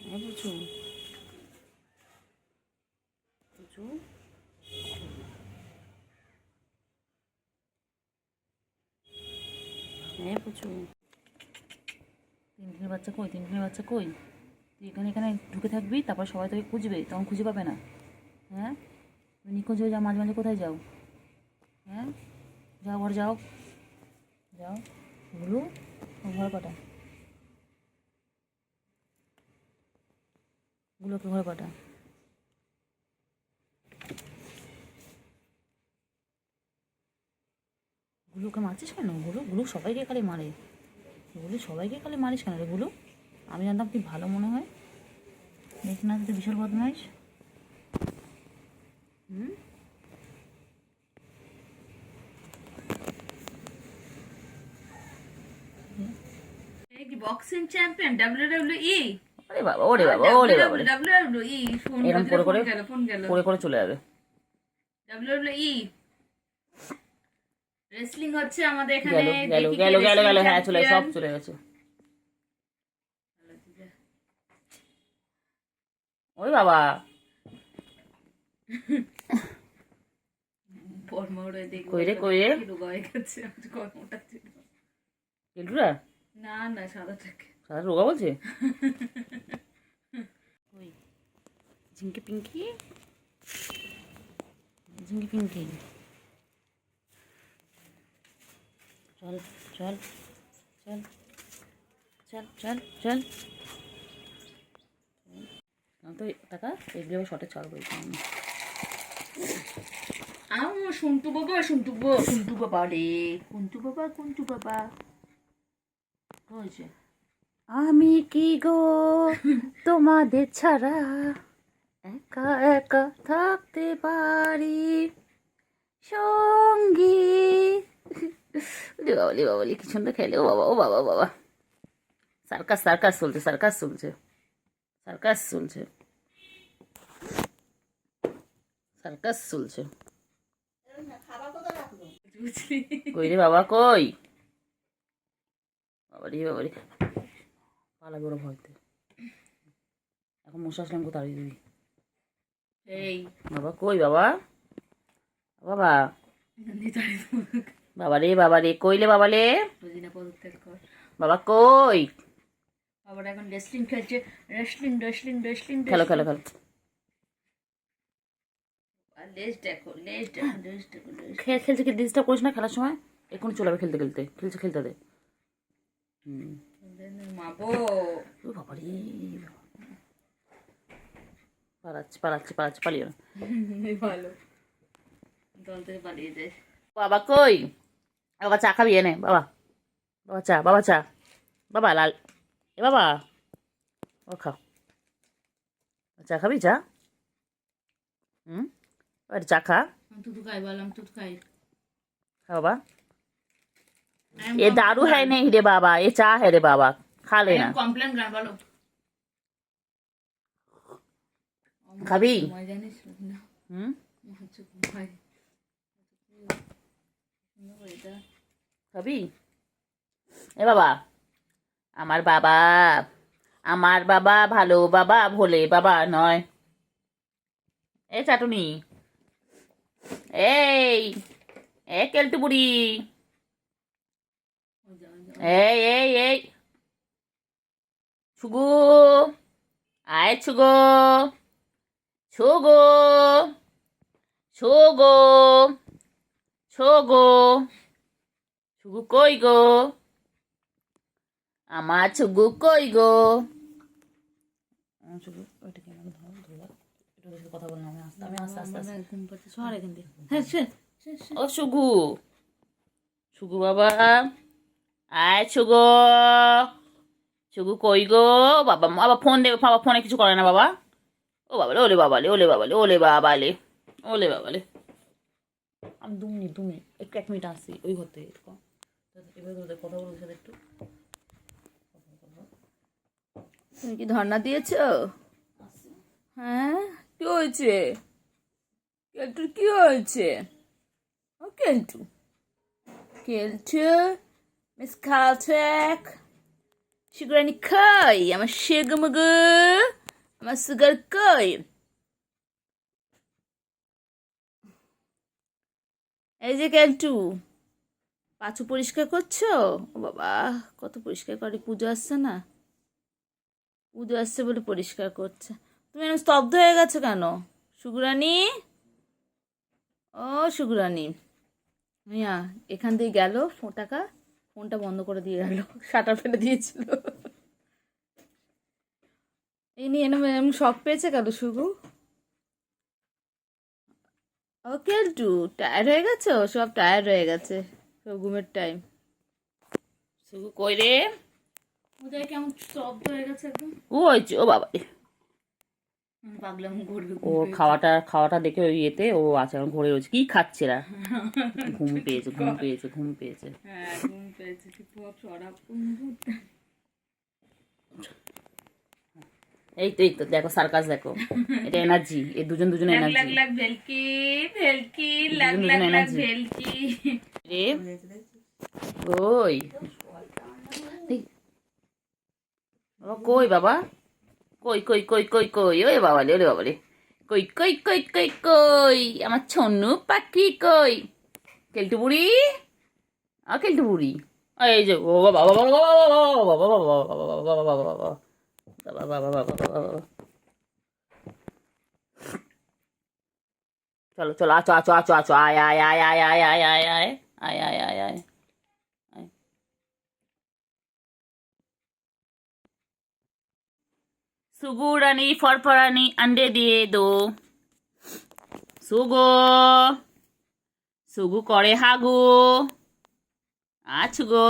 হ্যাঁ বুঝু, হ্যাঁ বুঝু। টিনটিনের বাচ্চা কই? তুই এখানে ঢুকে থাকবি, তারপর সবাই তোকে খুঁজবে, তখন খুঁজে পাবে না। হ্যাঁ, তুমি নিখোঁজ হয়ে যাও, মাঝে মাঝে কোথায় যাও? হ্যাঁ, যাও ঘর যাও। গুলু, ঘর কটা? গুলোকে ঘর কটা? গুলুকে মারছিস কেন? গুলু সবাইকে খালি মারে। সবাইকে খালি মারিস কেন রে গুলু? আমি জানতাম তুই ভালো মনে হয়, দেখ না তুই বিশাল বদমাইশ। Boxing champion WWE। ওরে বাবা WWE এরকম করে চলে যাবে। WWE রেসলিং হচ্ছে আমাদের এখানে। গেল, হ্যাঁ সব চলে গেছে। ওই বাবা, কই রে? কেলটুরা না সাদাটাকে সাদা রোগা বলছে। কই ঝিঙ্কি পিঙ্কি, চল তো টাকা এগুলো শর্টে ছাড়বো। সন্টু বাবা রে, কুন্টু বাবা হয়েছে। আমি কি গো তোমাদের ছাড়া একা একা থাকতে পারি সঙ্গী। বাবালি কি সুন্দর খেলে। ও বাবা, সার্কাস চলছে। কই রে বাবা, কই? বাবারি পালা বড় ভয়তে। এখন মশা আসলাম কোথায় দিবি? এই বাবা কই? বাবা রে কইলে বাবালে? বাবা কই? বাবাটা এখন রেসলিং খেলছে। রেসলিং খেলো। লেজ দেখো। খেলছে কি ডিস্টার্ব করিস না খেলার সময়। এখন চলে যাবে খেলতে দে। মাবো বাবারে, পালাচ্ছে পালিও না। ভালো দল থেকে পালিয়ে যায়। বাবা কই? বাবা চা খাবি? এনে বাবা, বাবা চা, বাবা চা, বাবা লাল, এ বাবা ও খাও, চা খাবি? চা চা খা, তুতু খাই বললাম, তুতু খাই। खा बाबा। ये दारू है नहीं रे बाबा, ये चाय है रे बाबा, खा लेना। কমপ্লেন গান বলো। খাবি? জানিস না খাবি? এ বাবা, আমার বাবা, আমার বাবা ভালো বাবা, ভোলে বাবা নয়। এ চাটুনি, এই এ কেলটু বুড়ি, এই এই এই ছুগু, আয় ছুগো, ছুগো, ছুগো, ছুগো, ছুগু কই গো, আমার ছুগু কই গো? কথা বললাম আমি আস্তে আস্তে আস্তে। ঘুম পাচ্ছে, সর এখান থেকে। হ্যাঁ ও ছুগু, ছুগু বাবা, আয় ছুগো, ছুগু কই গো? বাবা বাবা ফোন দেবে, বাবা ফোনে কিছু করে না বাবা। ও বাবালে, ওলে বাবালে, ওলে বাবালে, ওলে বাবালে, ওলে বাবালে। আমি 2 মিনিট একটু 1 মিনিট আসছি ওই ঘরতে। এবার কথা বলবো সাথে একটু। তুমি কি ধর্ণা দিয়েছ? হ্যাঁ, কি হয়েছে? কেলটুর কি হয়েছে? ও কেলটু, কেলটু মিস খালটেক, সুগারানি কই? আমার সেগমগু, আমার সুগার কই? এই যে কেলটু, পাঁচু পরিষ্কার করছো? ও বাবা, কত পরিষ্কার করে, পুজো আসছে না, পুজো আসছে বলে পরিষ্কার করছে। তুমি এরকম স্তব্ধ হয়ে গেছো কেন সুগুরানি? ও সুগুরানি, মিয়া এখান দিয়ে গেল টাকা, ফোনটা বন্ধ করে দিয়ে গেল, শাটার ফেলে দিয়েছিল। এই নিয়ে এরকম শখ পেয়েছে কেন সুগু? ও কেলটু, টায়ার্ড হয়ে গেছো? সব টায়ার্ড হয়ে গেছে, সব ঘুমের টাইম। সুগু কই রে? ওদের কেমন স্তব্ধ হয়ে গেছে একদম। ও হয়েছে, ও বাবা পাগলাম করবে। ও খাওয়াটা দেখে ওই ইয়েতে ও আছে, এখন ঘুরে রয়েছে। কি খাচ্ছে রা? ঘুম পেয়েছে, ঘুম পেয়েছে, ঘুম পেয়েছে। হ্যাঁ ঘুম পেয়েছে, এই তো দেখো সার্কাস, দেখো এটা এনার্জি, এই দুজন এনার্জি ভেলকি ভেলকি লাগ লাগ লাগ ভেলকি রে। ওই বাবা কই? বাবা কই কই কই কই কই? ওই বাবালে, ওরে বাবালে, কই কই কই কই কই? আমার ছন্নু পাখি কই? কেলটু বুড়ি, কেলটু বুড়ি, এই যে ও বাবা বাবা বাবা বাবা বাবা বাবা বাবা বাবা চলো চলো, আছো আছো আছো আছো, আয় আয় আয় আয় আয় আয় আয় আয় আয় আয় আয় আয়। सुगु रानी फरफरानी अंडे दिए दो। सुगो, सुगु करे हागु, आछुगो,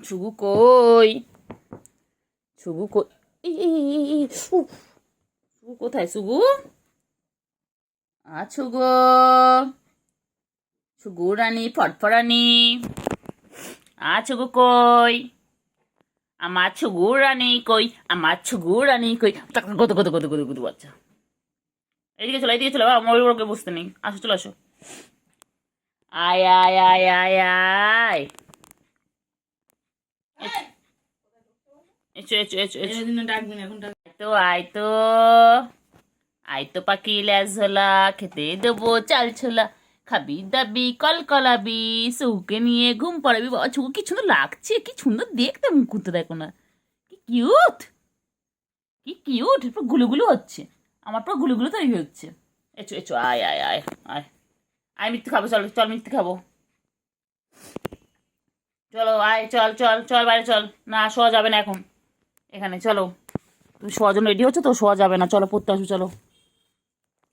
सुगु কই? सुगु কই? सुगु কোথায়? सुगु আছুগো, सुगु रानी फरफरानी আছুগো কই? আমার ছুগুরানি কই? আমার ছুগুরানি কই? কত কত কত কত কত বাচ্চা, এইদিকে চলো, এইদিকে চলো, আমার ওকে বুঝতে নেই। আসো চলো, আসো, আয় আয় আয় আয় আয়, এসো এসো এসো এসো, ডাকবেন এখন। তো আয় তো, আয় তো পাখি ল্যাজ ঝোলা, খেতে দেবো চাল ছোলা, খাবি দাবি কলকলাবি, সুকে নিয়ে ঘুম পড়াবি। বাবা ছুকু কি সুন্দর লাগছে, কি সুন্দর দেখতে, মুখ করতে দেখো না, কি কিউট, কি কিউট। এরপর গুলুগুলু হচ্ছে, আমার পর গুলুগুলু তৈরি হচ্ছে। এচো এচো, আয় আয় আয় আয় আয়, মিথ্যে খাবো, চল চল মিথ্যে খাবো, চলো আয়, চল চল চল বাইরে চল। না শোয়া যাবে না এখন এখানে, চলো তুমি শোয়ার জন্য রেডি হচ্ছে তো, শোয়া যাবে না, চলো পড়তে আসো, চলো।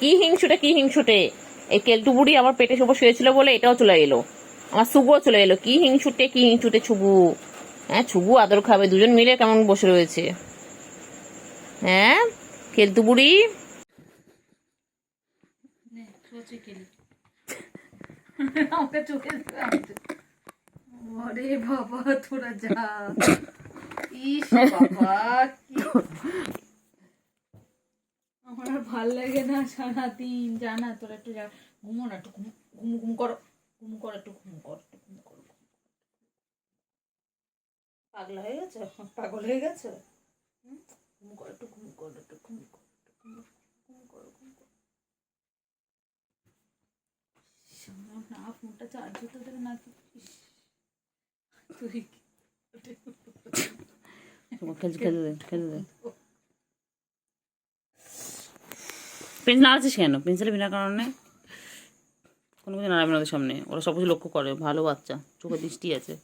কি হিংসুটে কি হিংসুটে, এই কেলটু বুড়ি আমার পেটে শুভ শুয়েছিল বলে এটাও চলে এলো, আমার শুভও চলে এলো। কি হিংসুটে ছুবু। হ্যাঁ ছুবু আদর খাবে, দুজন মিলে কেমন বসে রয়েছে। হ্যাঁ কেলটু বুড়ি। আমাকে চোখে ওরে বাবা তোরা যা, ইস বাবা কি আমার আর ভাল লাগে না সারাদিন, জানা তোরা একটু যা ঘুমো না, একটু ঘুম করো, ঘুম করো, একটু ঘুম কর, একটু ঘুম করো। পাগলা হয়ে গেছে, পাগল হয়ে গেছে। ঘুম করো, একটু ঘুম করো, একটু ঘুম করো, ঘুম করো, ঘুম করো। না ফোনটা চার্জ হতে দেবে না তুই খেলতে দে। পেন্সিল নাড়াচ্ছিস কেন? পেন্সিলে বিনা কারণে কোনো কিছু নাড়াবে না ওদের সামনে, ওরা সব কিছু লক্ষ্য করে, ভালো বাচ্চা, চোখে দৃষ্টি আছে।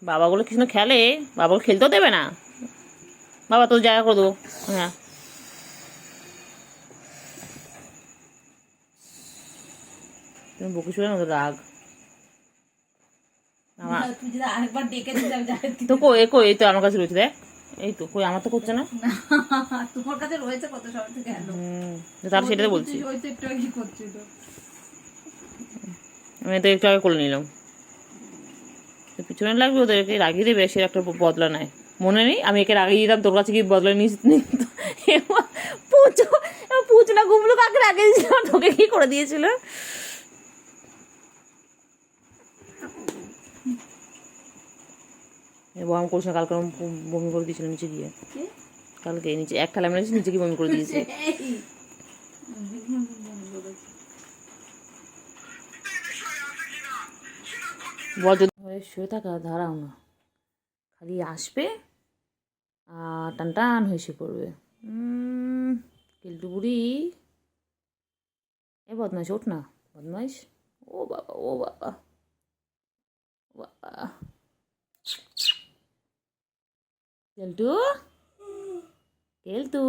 বাবাগুলো কিছু খেলে, বাবাগুলো খেলতেও দেবে না। বাবা তোর জায়গা করে দেবো। হ্যাঁ তুমি বকে শুনে না, রাগ আমার তুই যদি আরেকবার ডেকে দিতে তো কই কই, এই তো আমার কাছে রয়েছে দেখ, এই তো কই, আমার তো করছে না। তোমার কাছে রয়েছে কত সব থেকে গেল, তার সেটাতে বলছি, ওই তো একটু কি করছিল, আমি তো একটু আগে করে নিলাম। পিছনে লাগবে, ওদেরকে রাগিয়ে দেবে, সে একটা বদলা নেয়। মনে নেই আমি একে রাগিয়ে দিতাম, তোর কাছে কি বদলা নিস? পুচু না ঘুমলো কাকে রাগিয়ে দিয়েছিল, তোকে কি করে দিয়েছিল? বমি করছে না, কালকে বমি করে দিয়েছিল নিচে গিয়ে, কালকে নিচে এক খেলা মেরেছি, নিচে গিয়ে বমি করে দিয়েছে। বল যদি শুয়ে থাকা দাঁড়াও না, খালি আসবে আর টান টান হয়ে শুয়ে পড়বে। কেলটু বুড়ি, এ বদমাইশ ওঠ না, বদমাইশ। ও বাবা ও বাবা বাবা, কেলটু কেলটু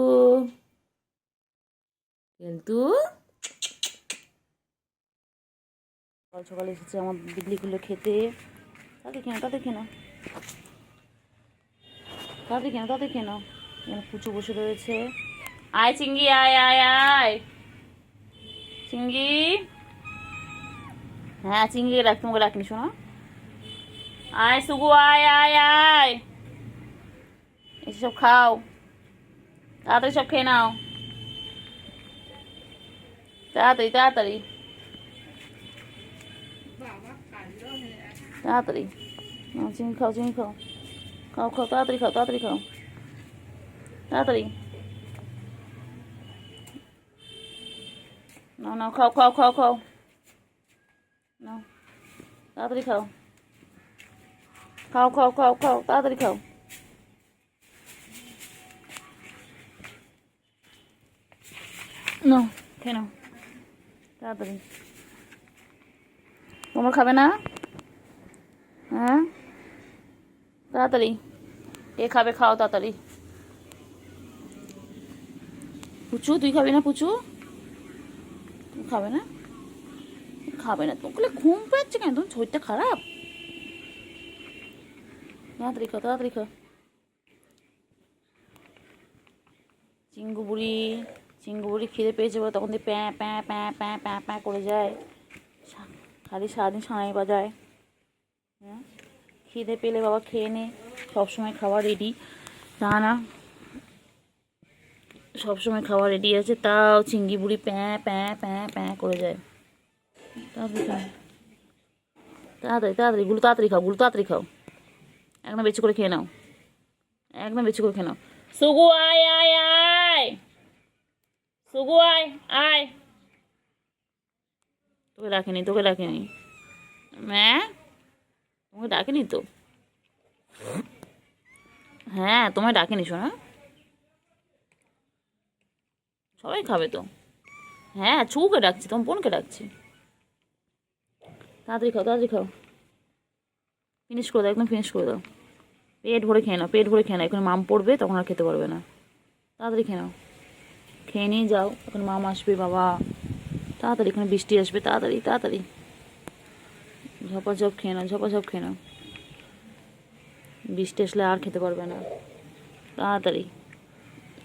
কেলটু। সকাল সকালে এসেছে আমার বিগলিগুলো খেতে, তাদের কেন তাদের কেন তাদের কেন তাদের কেন, এখানে পুচু বসে রয়েছে। আয় চিঙ্গি আয় আয় আয় চিঙ্গি। হ্যাঁ চিঙ্গি রাখ, তোমাকে রাখিনি শোনো। আয় সুগু আয় আয় আয়, এসে সব খাও, তাড়াতাড়ি সব খেয়ে নাও, তাড়াতাড়ি তাড়াতাড়ি তাড়াতাড়ি। চিংড়ি খাও চিংড়ি খাও, খাও খাও তাড়াতাড়ি খাও তাড়াতাড়ি খাও তাড়াতাড়ি। না না খাও খাও খাও খাও, নাও তাড়াতাড়ি খাও, খাও খাও খাও খাও তাড়াতাড়ি খাও। নাও খেয়ে নাও তাড়াতাড়ি। তোমরা খাবে না? হ্যাঁ তাড়াতাড়ি, কে খাবে খাও তাড়াতাড়ি। পুচু তুই খাবি না? পুচু তুমি খাবে না? খাবে না তোমাকে ঘুম পাচ্ছে কেন? তোমার শরীরটা খারাপ, তাড়াতাড়ি খাও তাড়াতাড়ি খাও। চিঙ্গু বুড়ি খিদে পেয়েছে বলে তখন দিয়ে প্যাঁ প্যাঁ প্যাঁ প্যাঁ প্যাঁ প্যাঁ করে যায়, খালি সারাদিন সানাই বাজায়। হ্যাঁ খিদে পেলে বাবা খেয়ে নে, সবসময় খাওয়া রেডি, তা না সবসময় খাওয়া রেডি আছে, তাও চিঙ্গি বুড়ি প্যাঁ প্যাঁ প্যাঁ প্যাঁ করে যায়। তাড়াতাড়ি খাও তাড়াতাড়ি তাড়াতাড়ি, গুলো তাড়াতাড়ি খাও, গুলো তাড়াতাড়ি খাও, একদম বেশি করে খেয়ে নাও, একদম বেশি করে খেয়ে নাও। সুগু আয় আয় আয়, সুগু আয় আয়। তোকে ডাকেনি, তোকে ডাকেনি, হ্যাঁ তোমাকে ডাকেনি তো। হ্যাঁ তোমায় ডাকেনি শোনা, সবাই খাবে তো। হ্যাঁ ছুকে ডাকছি, তোমার বোনকে ডাকছি। তাড়াতাড়ি খাও, তাড়াতাড়ি খাও, ফিনিশ করে দাও, একদম ফিনিশ করে দাও। পেট ভরে খেয়ে নাও, পেট ভরে খেয়ে নাও, এখন মাম পড়বে তখন আর খেতে পারবে না। তাড়াতাড়ি খেয়ে নাও, খেয়ে নিয়ে যাও, এখন মাম আসবে বাবা। তাড়াতাড়ি, এখানে বৃষ্টি আসবে, তাড়াতাড়ি তাড়াতাড়ি। ঝপাঝপ খেয়ে নাও, ঝপাঝপ খেয়ে নাও, বৃষ্টি আসলে আর খেতে পারবে না। তাড়াতাড়ি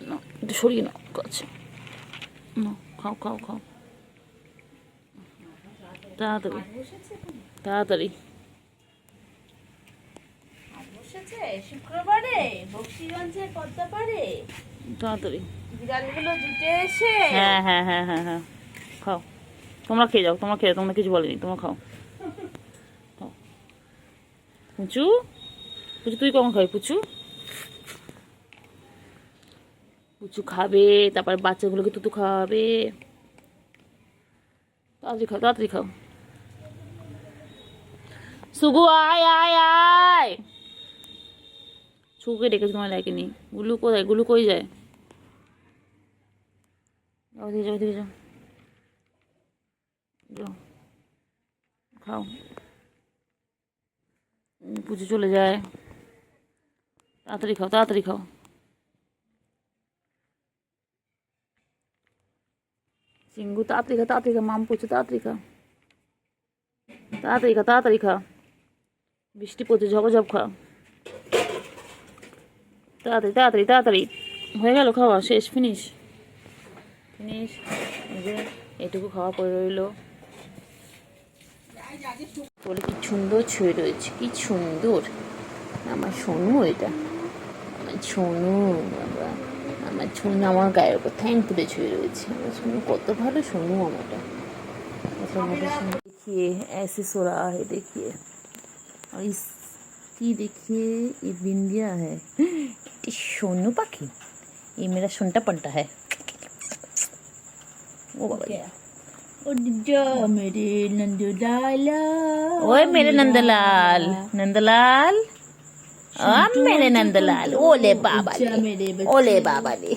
না, একটু সরিয়ে নাও কাছে, নাও খাও খাও খাও, তাড়াতাড়ি তাড়াতাড়ি। বসেছে শুক্রবারে বক্সিগঞ্জে পদ্মাপাড়ে, তাড়াতাড়ি। বিড়ালগুলো জুটে এসে। হ্যাঁ হ্যাঁ হ্যাঁ হ্যাঁ হ্যাঁ, খাও, তোমরা খেয়ে যাও, তোমরা খেয়ে যাও, তোমরা কিছু বলেনি, তোমরা খাও খাও। পুচু, পুচু তুই কখন খাবি পুচু? পুচু খাবে, তারপরে বাচ্চাগুলোকে তুতু খাওয়াবে। তাড়াতাড়ি খাও, তাড়াতাড়ি খাও। সুগু আয় আয় আয়। ছুকে ডেকেছে, তোমার ডাকেনি। গুলু কোথায়, গুলু কই যায়? ওদিকে যাও, ওদিকে যাও, যাও খাও। পুজো চলে যায়, তাড়াতাড়ি খাও, তাড়াতাড়ি খাও। চিঙ্গু তাড়াতাড়ি খা, তাড়াতাড়ি খা, মাম পড়ছে, তাড়াতাড়ি খা, তাড়াতাড়ি খা, তাড়াতাড়ি খা, বৃষ্টি পড়ছে, ঝপঝপ খা, তাড়াতাড়ি তাড়াতাড়ি তাড়াতাড়ি। হয়ে গেল খাওয়া শেষ, ফিনিশ ফিনিশ। এই যে এটুকু খাওয়া পড়ে রইলো বলে, কি সুন্দর ছুঁয়ে রয়েছে, কি সুন্দর আমার সোনু। এটা আমার সোনু বাবা, আমার সোনু আমার গায়ের উপর ঠ্যাং তুলে ছুঁয়ে রয়েছে। আমার সোনু কত ভালো সোনু আমারটা। देखिए ऐसे सो रहा है, देखिए, और इसकी देखिए ये बिंदिया है, ये सोनू पाखी, ये मेरा सुनता पंटा है। ओ बाबा मेरे नंदलाला, ओए मेरे नंदलाल, नंदलाल, मेरे नंदलाल, ओले बाबा ले, ओले बाबा ले,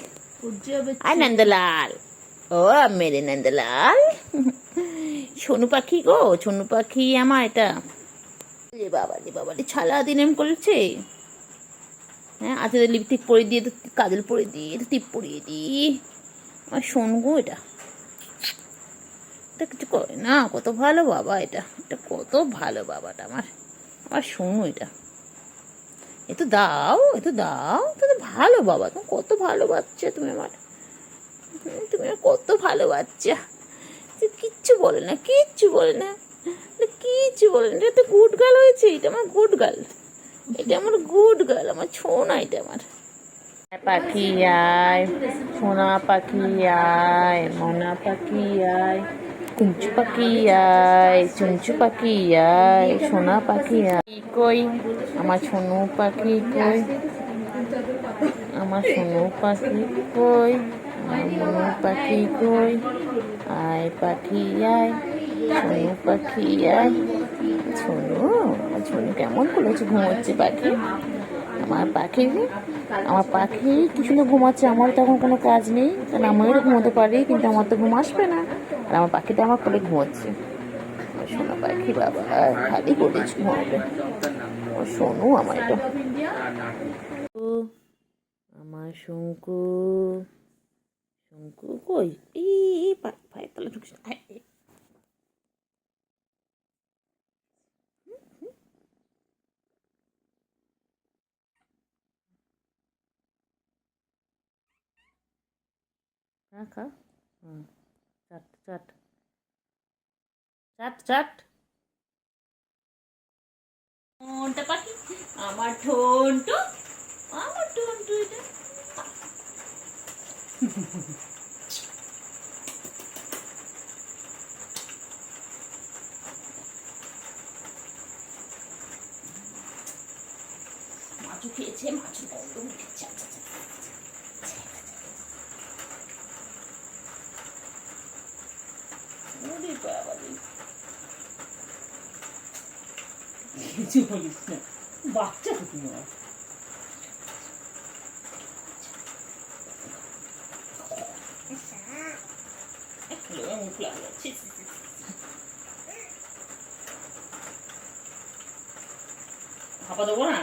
आ नंदलाल, ओ मेरे नंदलाल। সোনু পাখি গো, সোনু পাখি আমার এটা। রে বাবা রে বাবা রে, সারাদিন এম করেছে। হ্যাঁ আজকে লিপস্টিক পরিয়ে দিয়ে, তো কাজল পরিয়ে দিয়ে, তো টিপ পরিয়ে দিই। আমার সোনু গো এটা, এটা কিছু করে না, কত ভালো বাবা এটা, এটা কত ভালো বাবাটা আমার, আমার সোনু এটা। এ তো দাও, এ তো দাও, তো ভালো বাবা, তুমি কত ভালো বাচ্চা তুমি আমার, তুমি কত ভালো বাচ্চা। কিচ্ছু বলে না, কিচ্ছু বলে না, কিচ্ছু বলে না। এটা তো গুড গার্ল হয়েছে, এটা আমার গুড গার্ল, এটা আমার গুড গার্ল, আমার সোনা এটা আমার। পাখি আয়, সোনা পাখি আয়, মনা পাখি আয়, কুঞ্চু পাখি আয়, চুঞ্চু পাখি আয়, সোনা পাখি আয়। কই আমার সোনু পাখি, কই আমার সোনু পাখি, কই আমার মনু পাখি, কই আয় পাখি আয়, সোনু পাখি আয়। সোনু, সোনু কেমন করেছে, ঘুমোচ্ছে পাখি আমার। পাখি, আমার পাখি কি সুন্দর ঘুমাচ্ছে। আমার তখন কোনো কাজ নেই, কারণ আমিও ঘুমোতে পারি, কিন্তু আমার তো ঘুম আসবে না। আর আমার পাখিটা আমার কোলে ঘুমোচ্ছে। সোনা পাখি বাবা, খালি বলেছি ঘুমাবে। সোনু আমার এটা, আমার শঙ্কু, শঙ্কু কই, এই পায়ের তলা ঢুকছে। খা, চাট চাট চাট চাট। ঠোনটা পাখি, আমার ঠোনটু, আমার ঠোনটু এটা। কিছু বলিস না, বাচ্চা তো তুমি আমার। মুখ লাগাচ্ছি। হাঁপা দেবো না,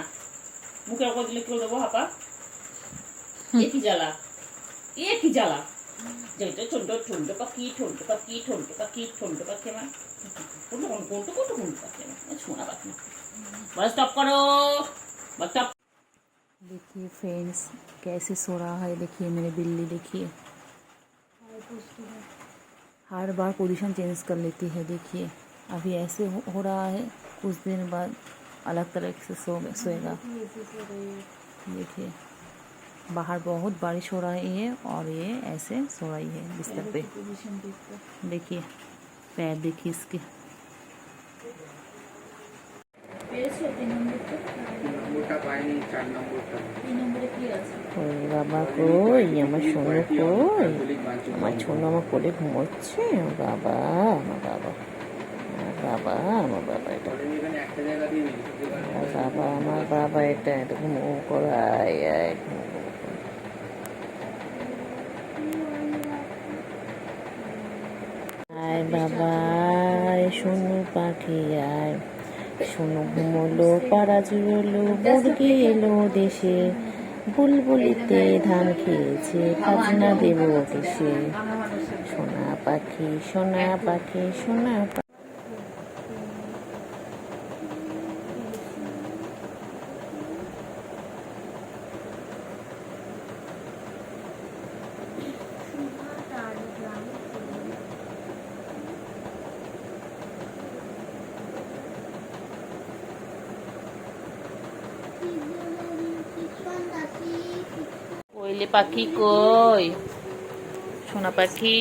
মুখের ওপর দিলে কেউ দেবো হাঁপা? এ কি জ্বালা, এ কি জ্বালা, যেটা ঠোঁটো ঠোঁটো পাখি, ঠোঁটো পাখি, ঠোঁটো পাখি, ঠোঁটো পাখি আমার কোনটা কোনটা কোনটা কোনটা পাখি আমার শোনা পাখি। बस स्टॉप करो, बस स्टॉप। देखिए फ्रेंड्स कैसे सो रहा है, देखिए मेरे बिल्ली, देखिए हर बार पोजीशन चेंज कर लेती है। देखिए अभी ऐसे हो रहा है, कुछ दिन बाद अलग तरह से सोएगा। देखिए बाहर बहुत बारिश हो रही है और ये ऐसे सो रही है बिस्तर पे। देखिए पैर देखिए इसके। বাবা কই আমার সোনু, কই আমার সোনু আমার কোলে ঘুমোচ্ছে। বাবা আমার বাবা, আমার বাবা, আমার বাবা, এটা বাবা, আমার বাবা, এটা এটা ঘুমো করাই। আয় বাবা, সোনু পাখি আয়। সোনু ঘুমোলো, পাড়া জুড়োলো, মুরগি এলো দেশে, বুলবুলিতে ধান খেয়েছে, খাজনা দেবো কেসে। সোনা পাখি, সোনা পাখি, সোনা পাখি। কোয়েলে পাখি কই, সোনা পাখি,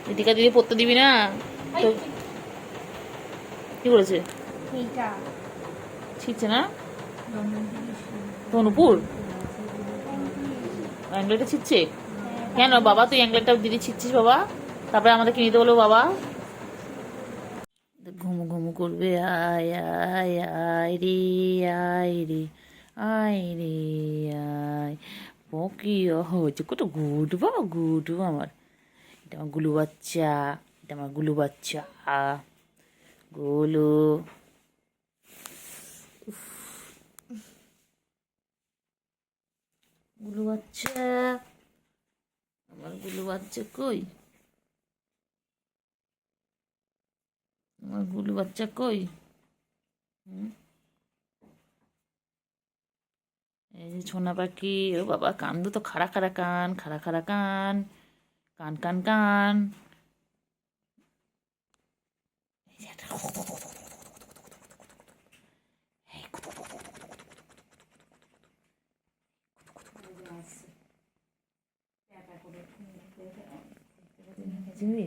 দিদিকা দিদি পড়তে দিবি না তো? কি করেছে? ছিটছে না ধনুপুর অ্যাংলেটটা ছিটছে কেন বাবা? তুই অ্যাংলেটটা দিদি ছিটছিস বাবা, তারপরে আমাদের কিনে দিতে বলো বাবা। ঘুমু ঘুমু করবে, আয় আয় আয় রে, আয় রে, আয় রে আয়। পকি হচ্ছে কত গুড বাবা, গুড আমার। এটা আমার গুলু বাচ্চা, এটা আমার গুলু বাচ্চা, গোলু। গুলু বাচ্চা, আমার গুলু বাচ্চা কই, আমার গুলু বাচ্চা কই? এই যে সোনা পাখি, ও বাবা কান তো খাড়া খাড়া কান, খাড়া খাড়া কান, কান কান কান। চিংড়ি,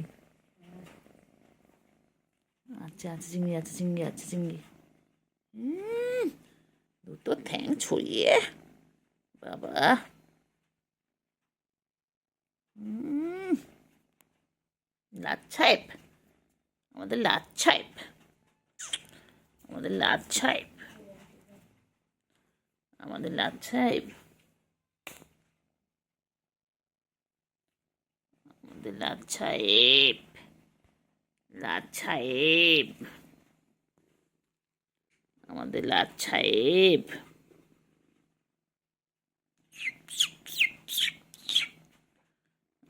আচ্ছা আচ্ছা চিংড়ি, আচ্ছা চিংড়ি, আচ্ছা চিংড়ি। দুটো ঠ্যাং ছড়িয়ে বাবা। লাচ্ছাইপ, আমাদের লাচ্ছাইপ, আমাদের লাচ্ছাইপ, আমাদের লাচ্ছাইপ, আমাদের লাচ্ছাইপ, লাচ্ছাইপ, আমাদের লাচ্ছাইপ,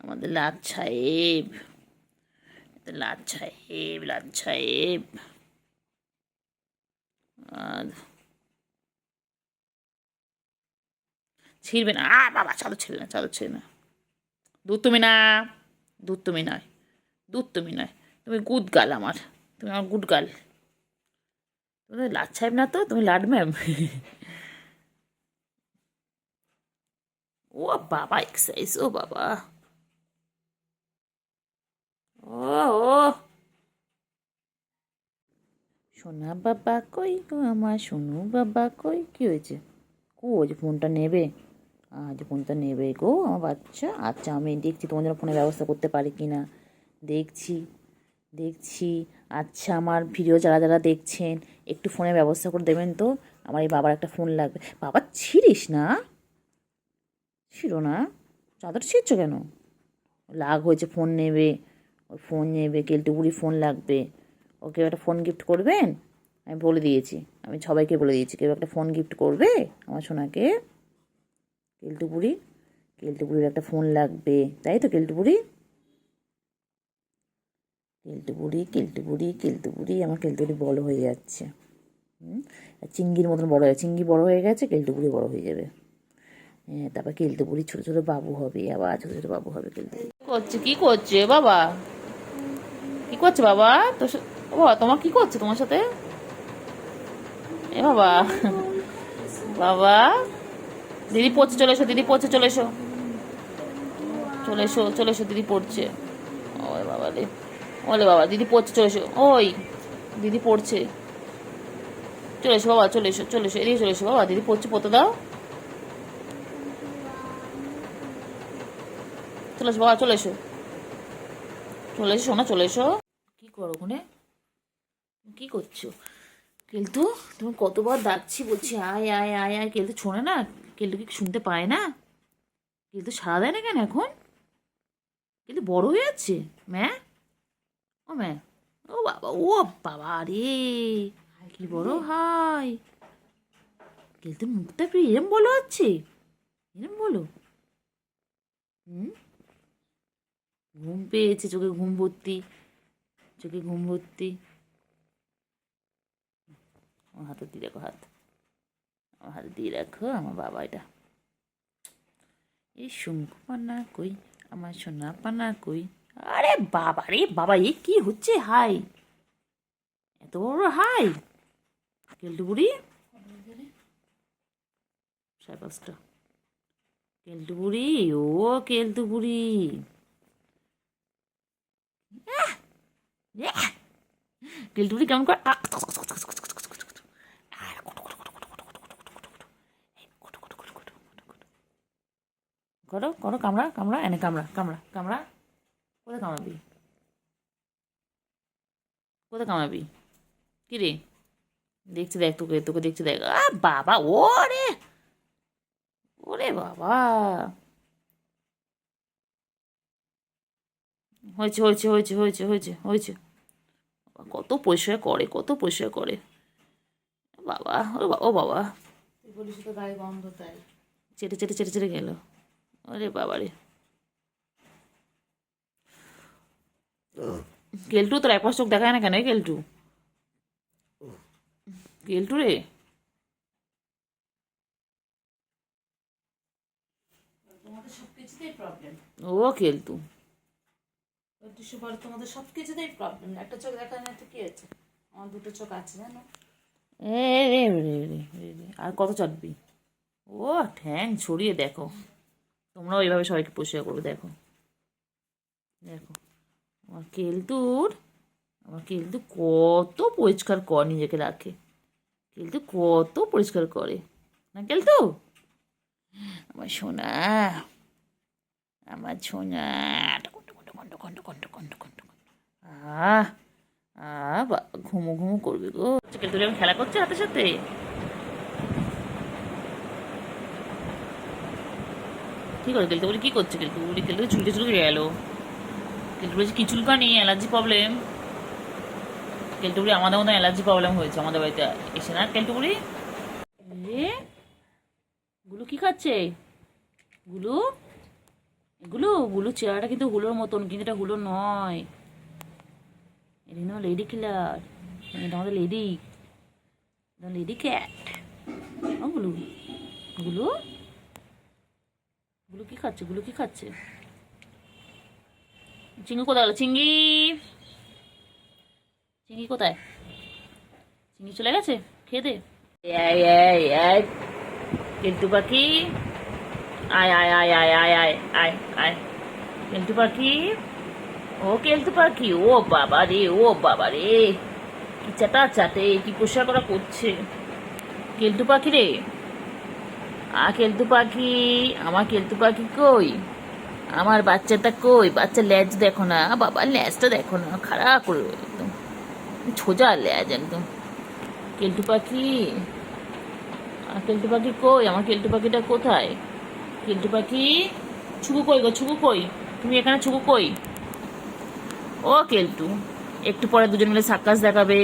আমাদের লাচ্ছাইপ, লাচ্ছাইপ, লাচ্ছাইপ। আর ছিড়বে না, বাবা চাদর ছেড়ে না, চাদর ছেড়ে না। দুধ তুমি না, দুধ তুমি নয়, দুধ তুমি নয়, তুমি গুড গাল আমার, তুমি আমার গুড গাল। তুমি লাচ্ছাইপ না তো, তুমি লাড ম্যাম। ও বাবা এক্সারসাইজ, ও বাবা, ও ও সোনা বাবা কই গো আমার, সোনু বাবা কই? কি হয়েছে? কই যে ফোনটা নেবে, আজ ফোনটা নেবে গো আমার বাচ্চা। আচ্ছা আমি দেখছি তোমার জন্য ফোনের ব্যবস্থা করতে পারি কি না, দেখছি দেখছি। আচ্ছা, আমার ভিডিও যারা যারা দেখছেন একটু ফোনের ব্যবস্থা করে দেবেন তো। আমার এই বাবার একটা ফোন লাগবে। বাবা ছিড়িস না, ছিড়ো না, চাদর ছিঁড়ছো কেন? রাগ হয়েছে, ফোন নেবে, ওর ফোন নেবে, কেলটুপুরি ফোন লাগবে। ওকে একটা ফোন গিফট করবেন? আমি বলে দিয়েছি, আমি সবাইকে বলে দিয়েছি, কেউ একটা ফোন গিফট করবে আমার সোনাকে। কেলটুপুরি, কেলটুপুরির একটা ফোন লাগবে, তাই তো কেলটুপুরি? কেলটুপুরি, কেলটুপুরি, কেলটুপুরি, আমার কেলটুপুরি বড় হয়ে যাচ্ছে। চিংড়ির মতন বড় হয়, চিংড়ি বড় হয়ে গেছে, কেলটুপুরি বড় হয়ে যাবে। হ্যাঁ, তারপর কেলটুপুরি ছোটো ছোটো বাবু হবে, আবার ছোটো ছোটো বাবু হবে কেলটুপুরি। করছে কি করছে বাবা? কি করছে বাবা? তোর বাবা তোমার কি করছে তোমার সাথে? এ বাবা, বাবা, দিদি পড়ছে, চলে এসো, দিদি পড়ছে, চলে এসো, চলে এসো, চলে এসো, দিদি পড়ছে। ওই বাবা রে, ওলে বাবা, দিদি পড়ছে, চলে এসো। ওই দিদি পড়ছে, চলে এসো বাবা, চলে এসো, চলে এসো, এদিকে চলে এসো বাবা, দিদি পড়ছে, পড়তে দাও। চলে এসো বাবা, চলে এসো, চলে এসো সোনা, চলে এসো। কি করো ওখানে? কি করছো কেলটু? তুমি কতবার ডাকছি, বলছি আয় আয় আয় আয়, কেলটু শোনে না? কেলটু কি শুনতে পায় না? কেলটু সাড়া দেয় না কেন এখন? কেলটু বড় হয়ে যাচ্ছে ম্যা, ও ম্যা, ও বাবা, ও বাবা রে, কি বড় হাই! কেলটুর মুখটা একটু এরম বলো হচ্ছে, এরম বলো। ঘুম পেয়েছে, চোখে ঘুম ভর্তি, চোখে ঘুম ভর্তি। আমার হাতে দিয়ে রাখো, হাত আমার হাতে দিয়ে রাখো, আমার বাবা এটা। এই শঙ্কু পান্না কই, আমার সোনা পান্না কই? আরে বাবা রে বাবা, এ কি হচ্ছে? হাই, এত বড় হাই! কেলটুপুরি, 5:30। কেলটুপুরি, ও কেলটুপুরি, কেলটুপুরি কেমন করে করো করো, কামড়া কামড়া, এনে কামড়া কামড়া কামড়া। কোথায় কামড়াবি? কোথায় কামড়াবি? কি রে? দেখছি, দেখ, তোকে তোকে দেখছি, দেখ। বাবা, ওরে ওরে বাবা, হয়েছে হয়েছে হয়েছে হয়েছে হয়েছে হয়েছে। কত পরিষ্কার করে, কত পরিষ্কার করে বাবা, ও বাবা, ও বাবা, তুই বলিস তো গায়ে গন্ধ, তাই চেটে চেটে চেটে চেটে গেল। আরে বাবা রে, কেলটু তোর একবার চোখ দেখায় না কেন? কেলটু, কেলটু রে, তোমাদের সব কিছুতেই প্রবলেম। ও কেলটু, টিস্যু পরে তোমাদের সব কিছুতেই প্রবলেম। একটা চোখ দেখা না তো কি হয়েছে? আমার দুটো চোখ আছে জানো। এ রে রে রে রে রে, আর কত চাটবি? ও ঠ্যাং ছড়িয়ে দেখো, তোমরাও এইভাবে সবাইকে পরিষ্কার করবে। দেখো দেখো, আমার কেলটুর, আমার কেলটু কত পরিষ্কার কর, নিজেকে রাখে। কেলটু কত পরিষ্কার করে না কেলটু? আমার সোনা, আমার সোনা, আহ আহ, ঘুমো ঘুমো করবে গো। কেলটু যখন খেলা করছে হাতের সাথে, কি করে কেলটু বলি? কি করছে কেলটু বলি? কেলটু চুলকে চুলকে গেল। কেলটু বলছে কি চুলকানি, অ্যালার্জি প্রবলেম। কেলটু বলি আমাদের মতো অ্যালার্জি প্রবলেম হয়েছে আমাদের বাড়িতে এসে, না কেলটু বলি? গুলু কি খাচ্ছে? গুলু, গুলু, গুলু চেহারাটা কিন্তু হুলোর মতন, কিন্তু এটা হুলো নয়, এটা কিন্তু লেডি কিলার, এটা আমাদের লেডি, লেডি ক্যাট। ও গুলু, গুলু, গুলু কি খাচ্ছে? গুলু কি খাচ্ছে? চিঙ্গি কোথায় গেল? চিঙ্গি, চিঙ্গি কোথায়? চিঙ্গি চলে গেছে, খেয়ে দে। কেলটু পাখি, আয় আয় আয় আয় আয় আয় আয় আয়, কেলটু পাখি, ও কেলটু পাখি, ও বাবা রে, ও বাবা রে, কি চাটা চাটে, কি পোশাক করা করছে কেলটু পাখি রে। কেলটু পাখি, আমার কেলটু পাখি কই? আমার বাচ্চাটা কই? বাচ্চার ল্যাজ দেখো না বাবা, ল্যাজটা দেখো না, খারাপ করে একদম সোজা ল্যাজ একদম। কেলটু পাখি, কেলটু পাখি কই? আমার কেলটু পাখিটা কোথায়? কেলটু পাখি, ছুকু কই গো? ছুকু কই? তুমি এখানে ছুকু কই? ও কেলটু, একটু পরে দুজন মিলে সার্কাস দেখাবে।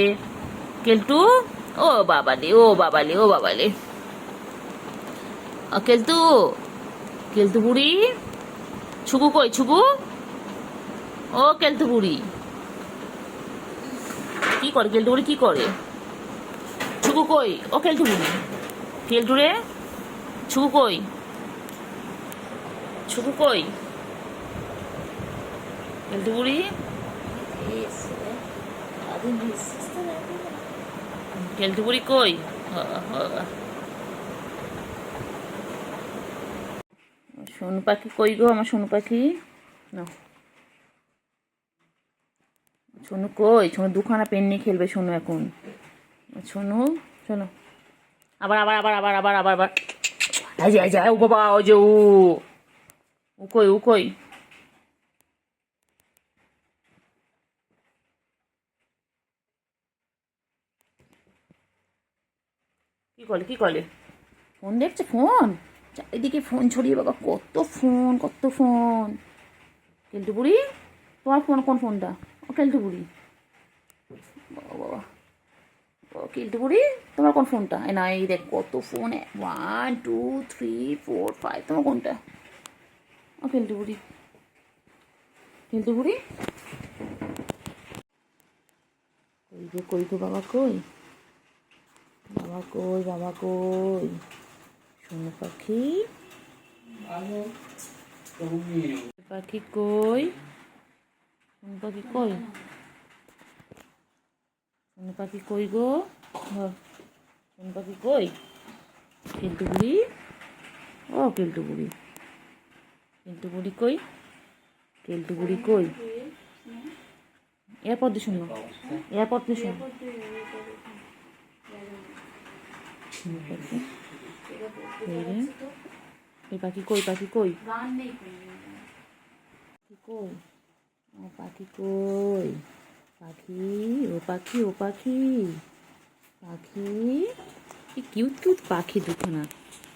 কেলটু, ও বাবালে, ও বাবালে, ও বাবালে। কেলটু, কেলটু বুড়ি, ছুকু কই? ছুকু, ও কেলটু বুড়ি কি করে? কেলটু বুড়ি কি করে? ছুকু কই? ও কেলটু বুড়ি, কেলটু রে, ছুকু কই? ছুকু কই? কেলটু বুড়ি, কেলটু বুড়ি কই? সোনু পাখি কই গো? আমার সোনু পাখি না, সোনু কই? সোনু দুখানা পেন নিয়ে খেলবে সোনু এখন। সোনু, শোনো, আবার আবার আবার আবার আবার আবার আবার আই যে ও বাবা, ও যে ও কই? ও কই? কি করে? কি করে? ফোন দেখছে? ফোন চারিদিকে ফোন ছড়িয়ে বাবা, কত ফোন, কত ফোন। কেলটু বুড়ি, তোমার ফোন কোন ফোনটা? ও কেলটু বুড়ি, বাবা বাবা, ও কেলটু বুড়ি তোমার কোন ফোনটা? এই না, এই দেখ কত ফোন, 1 2 3 4 5, তোমার কোনটা? ও কেলটু বুড়ি, কেলটু বুড়ি কই গো? কই গো বাবা? কই বাবা? কই বাবা? কই সোনু পাখি? পাখি কই? সোনু পাখি কই? সোনু পাখি কই গো? সোনু পাখি কই? কেলটু বুড়ি, ও কেলটু বুড়ি, কেলটু বুড়ি কই? কেলটু বুড়ি কই? এরপর দিয়ে শুনবো, এরপর দিয়ে শুনবো। এই পাখি কই? পাখি কই? কই? ও পাখি কই? পাখি, ও পাখি, ও পাখি, পাখি, কি কিউট কিউট পাখি দুখানা।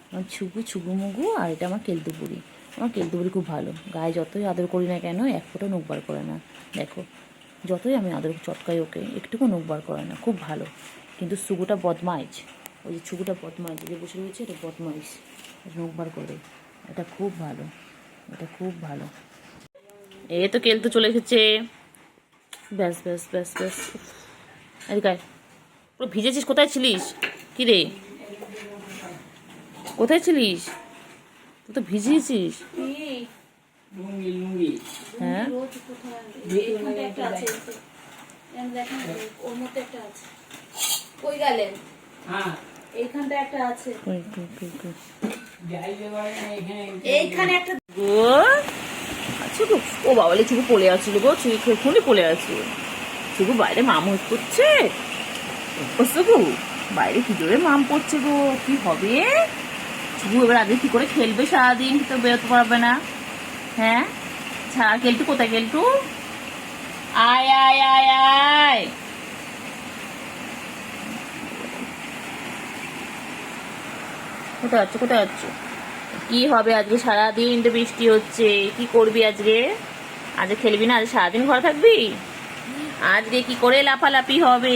আমার ছুগু, ছুগু মুগু, আর এটা আমার কেলটু বুড়ি। আমার কেলটু বুড়ি খুব ভালো, গায়ে যতই আদর করি না কেন এক ফোঁটা নখ বার করে না। দেখো, যতই আমি আদর চটকাই ওকে, একটুকু নখ বার করে না, খুব ভালো। কিন্তু সুগুটা বদমাইশ, ওই যে ছুগুটা বদমাইশ, যে বসে রয়েছে এটা বদমাইশ, নখ বার করে। এটা খুব ভালো, এটা খুব ভালো। এই তো কেলটু চলে এসেছে, ব্যাস ব্যাস ব্যাস ব্যাস। এদিকে পুরো ভিজেছিস, কোথায় ছিলিস? কি রে, কোথায় ছিলিস? তুই তো ভিজিয়েছিস। লুঙ্গি লুঙ্গি হ্যাঁ, একটা আছে, দেখেন ওর মধ্যে একটা আছে। কই গেলেন? হ্যাঁ, এইখানটা একটা আছে, কই কই কই কই? যাই এখানে এইখানে একটা। গো আচ্ছা গো, ও বাবালে চুকু পড়ে আসছিল গো, চুকু এখনই পড়ে আসছিল। চুকু বাইরে মাম করছে, ও চুকু বাইরে কি জোরে মাম পড়ছে গো, কি হবে? চুকু এবার আগে কি করে খেলবে সারাদিন? তো বেরোতে পারবে না। হ্যাঁ, ছাড়। কেলটু কোথায়? কেলটু আয় আয় আয় আয়। কোথায় যাচ্ছ? কোথায় যাচ্ছ? কি হবে আজকে? সারাদিন তো বৃষ্টি হচ্ছে, কি করবি আজকে? আজকে খেলবি না? আজ সারাদিন ঘরে থাকবি? আজকে কি করে লাফালাফি হবে?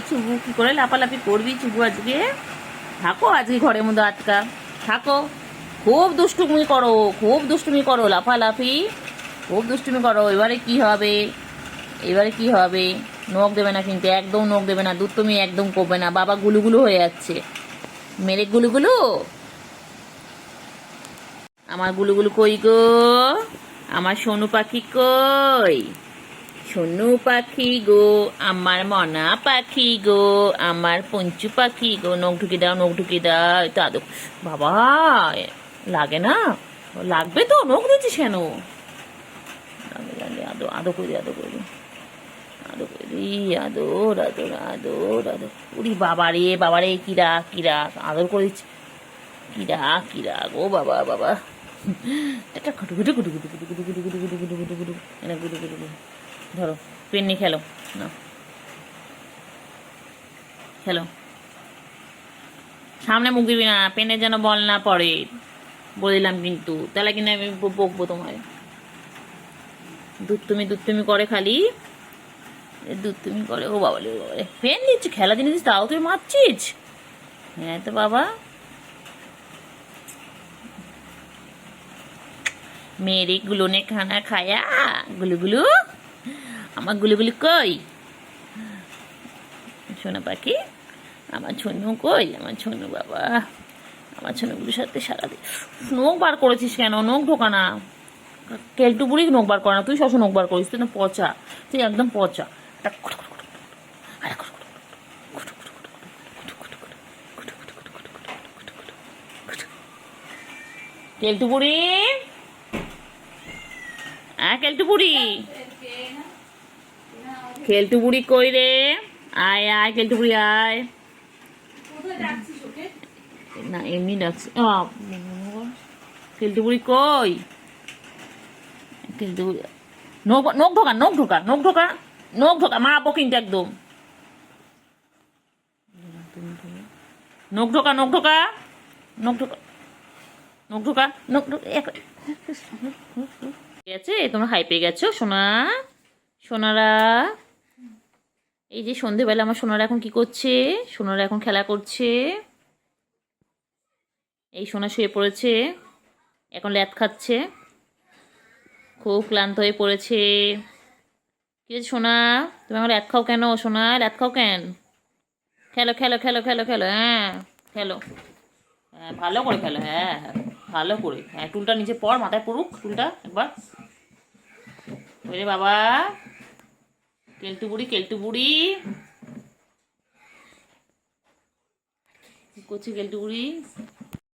চুবু কি করে লাফালাফি করবি চুবু আজকে? থাকো আজকে ঘরের মধ্যে আটকা থাকো। খুব দুষ্টুমি করো, খুব দুষ্টুমি করো, লাফালাফি খুব দুষ্টুমি করো। এবারে কি হবে? এবারে কি হবে? নখ দেবে না কিন্তু, একদম নখ দেবে না, দুধ তুমি একদম করবে না। বাবা গুলুগুলু হয়ে যাচ্ছে, মেরে গুলুগুলু। আমার গুলুগুলু কই গো? আমার সোনু পাখি কই? সোনু পাখি গো, আমার মনা পাখি গো, আমার পঞ্চু পাখি গো। নখ ঢুকে দাও, নখ ঢুকে দাও। তো আদো বাবা, লাগে না? লাগবে তো, নখ দিচ্ছিস কেন? লাগে লাগে, আদো আদো করে দি, আদো করে দি, আদো করে দি, আদর আদর আদর আদর। উরি বাবারে বাবারে, কিরা কিরা আদর করে দিচ্ছি, কিরা কিরা গো বাবা বাবা। একটা গুটু গুটু গুটু গুটু গুটু গুটু গুটু গুটু গুটু গুটু গুটু গুটু এনে গুটু গুটু গুটু ধরো পেন নিয়ে খেলো না খেলো সামনে মুখ দিবি না পেনে যেন বল না পড়ে বলে দিলাম কিন্তু তাহলে কিনা আমি বকবো তোমায় দুধ তুমি করে খালি দুধ তুমি করে ও বাবালে পেন নিচ্ছি খেলা জিনিস তাও তুই মারছিস হ্যাঁ তো বাবা मेरे गुलू ने खाना खाया गुलू गुलू আমার গুলুগুলু কই সোনা পাখি আমার ছনু কই আমার ছনু বাবা আমার ছনুগুলোর সাথে সারাদিন নখ বার করেছিস কেন নখ ঢোকা না কেলটু বুড়ি নখ বার করে না তুই সবসময় নখ বার করিস তুই না পচা তুই একদম পচা কেলটু বুড়ি কেলটু বুড়ি কেলটু বুড়ি কই রে আয় আয় কেলটু বুড়ি আয় না এমনি ডাকছি কেলটু বুড়ি কই কেলটু বুড়ি নখ ঢোকা নখ ঢোকা নখ ঢোকা নখ ঢোকা মারাবো কিন্তু একদম নখ ঢোকা নখ ঢোকা নখ ঢোকা নখ ঢোকা নখ ঢোকা গেছে তোমরা হাই পেয়ে গেছো সোনা সোনারা এই যে সন্ধেবেলা আমার সোনারা এখন কি করছে সোনারা এখন খেলা করছে এই সোনা শুয়ে পড়েছে এখন ল্যাদ খাচ্ছে খুব ক্লান্ত হয়ে পড়েছে কি হয়েছে সোনা তুমি আমার ল্যাদ খাও কেন সোনা ল্যাদ খাও কেন খেলো খেলো খেলো খেলো খেলো হ্যাঁ খেলো হ্যাঁ ভালো করে খেলো হ্যাঁ হ্যাঁ ভালো করে হ্যাঁ টুলটা নিচে পড় মাথায় পড়ুক টুলটা একবার ওরে বাবা কেলটু বুড়ি কি করছে কেলটু বুড়ি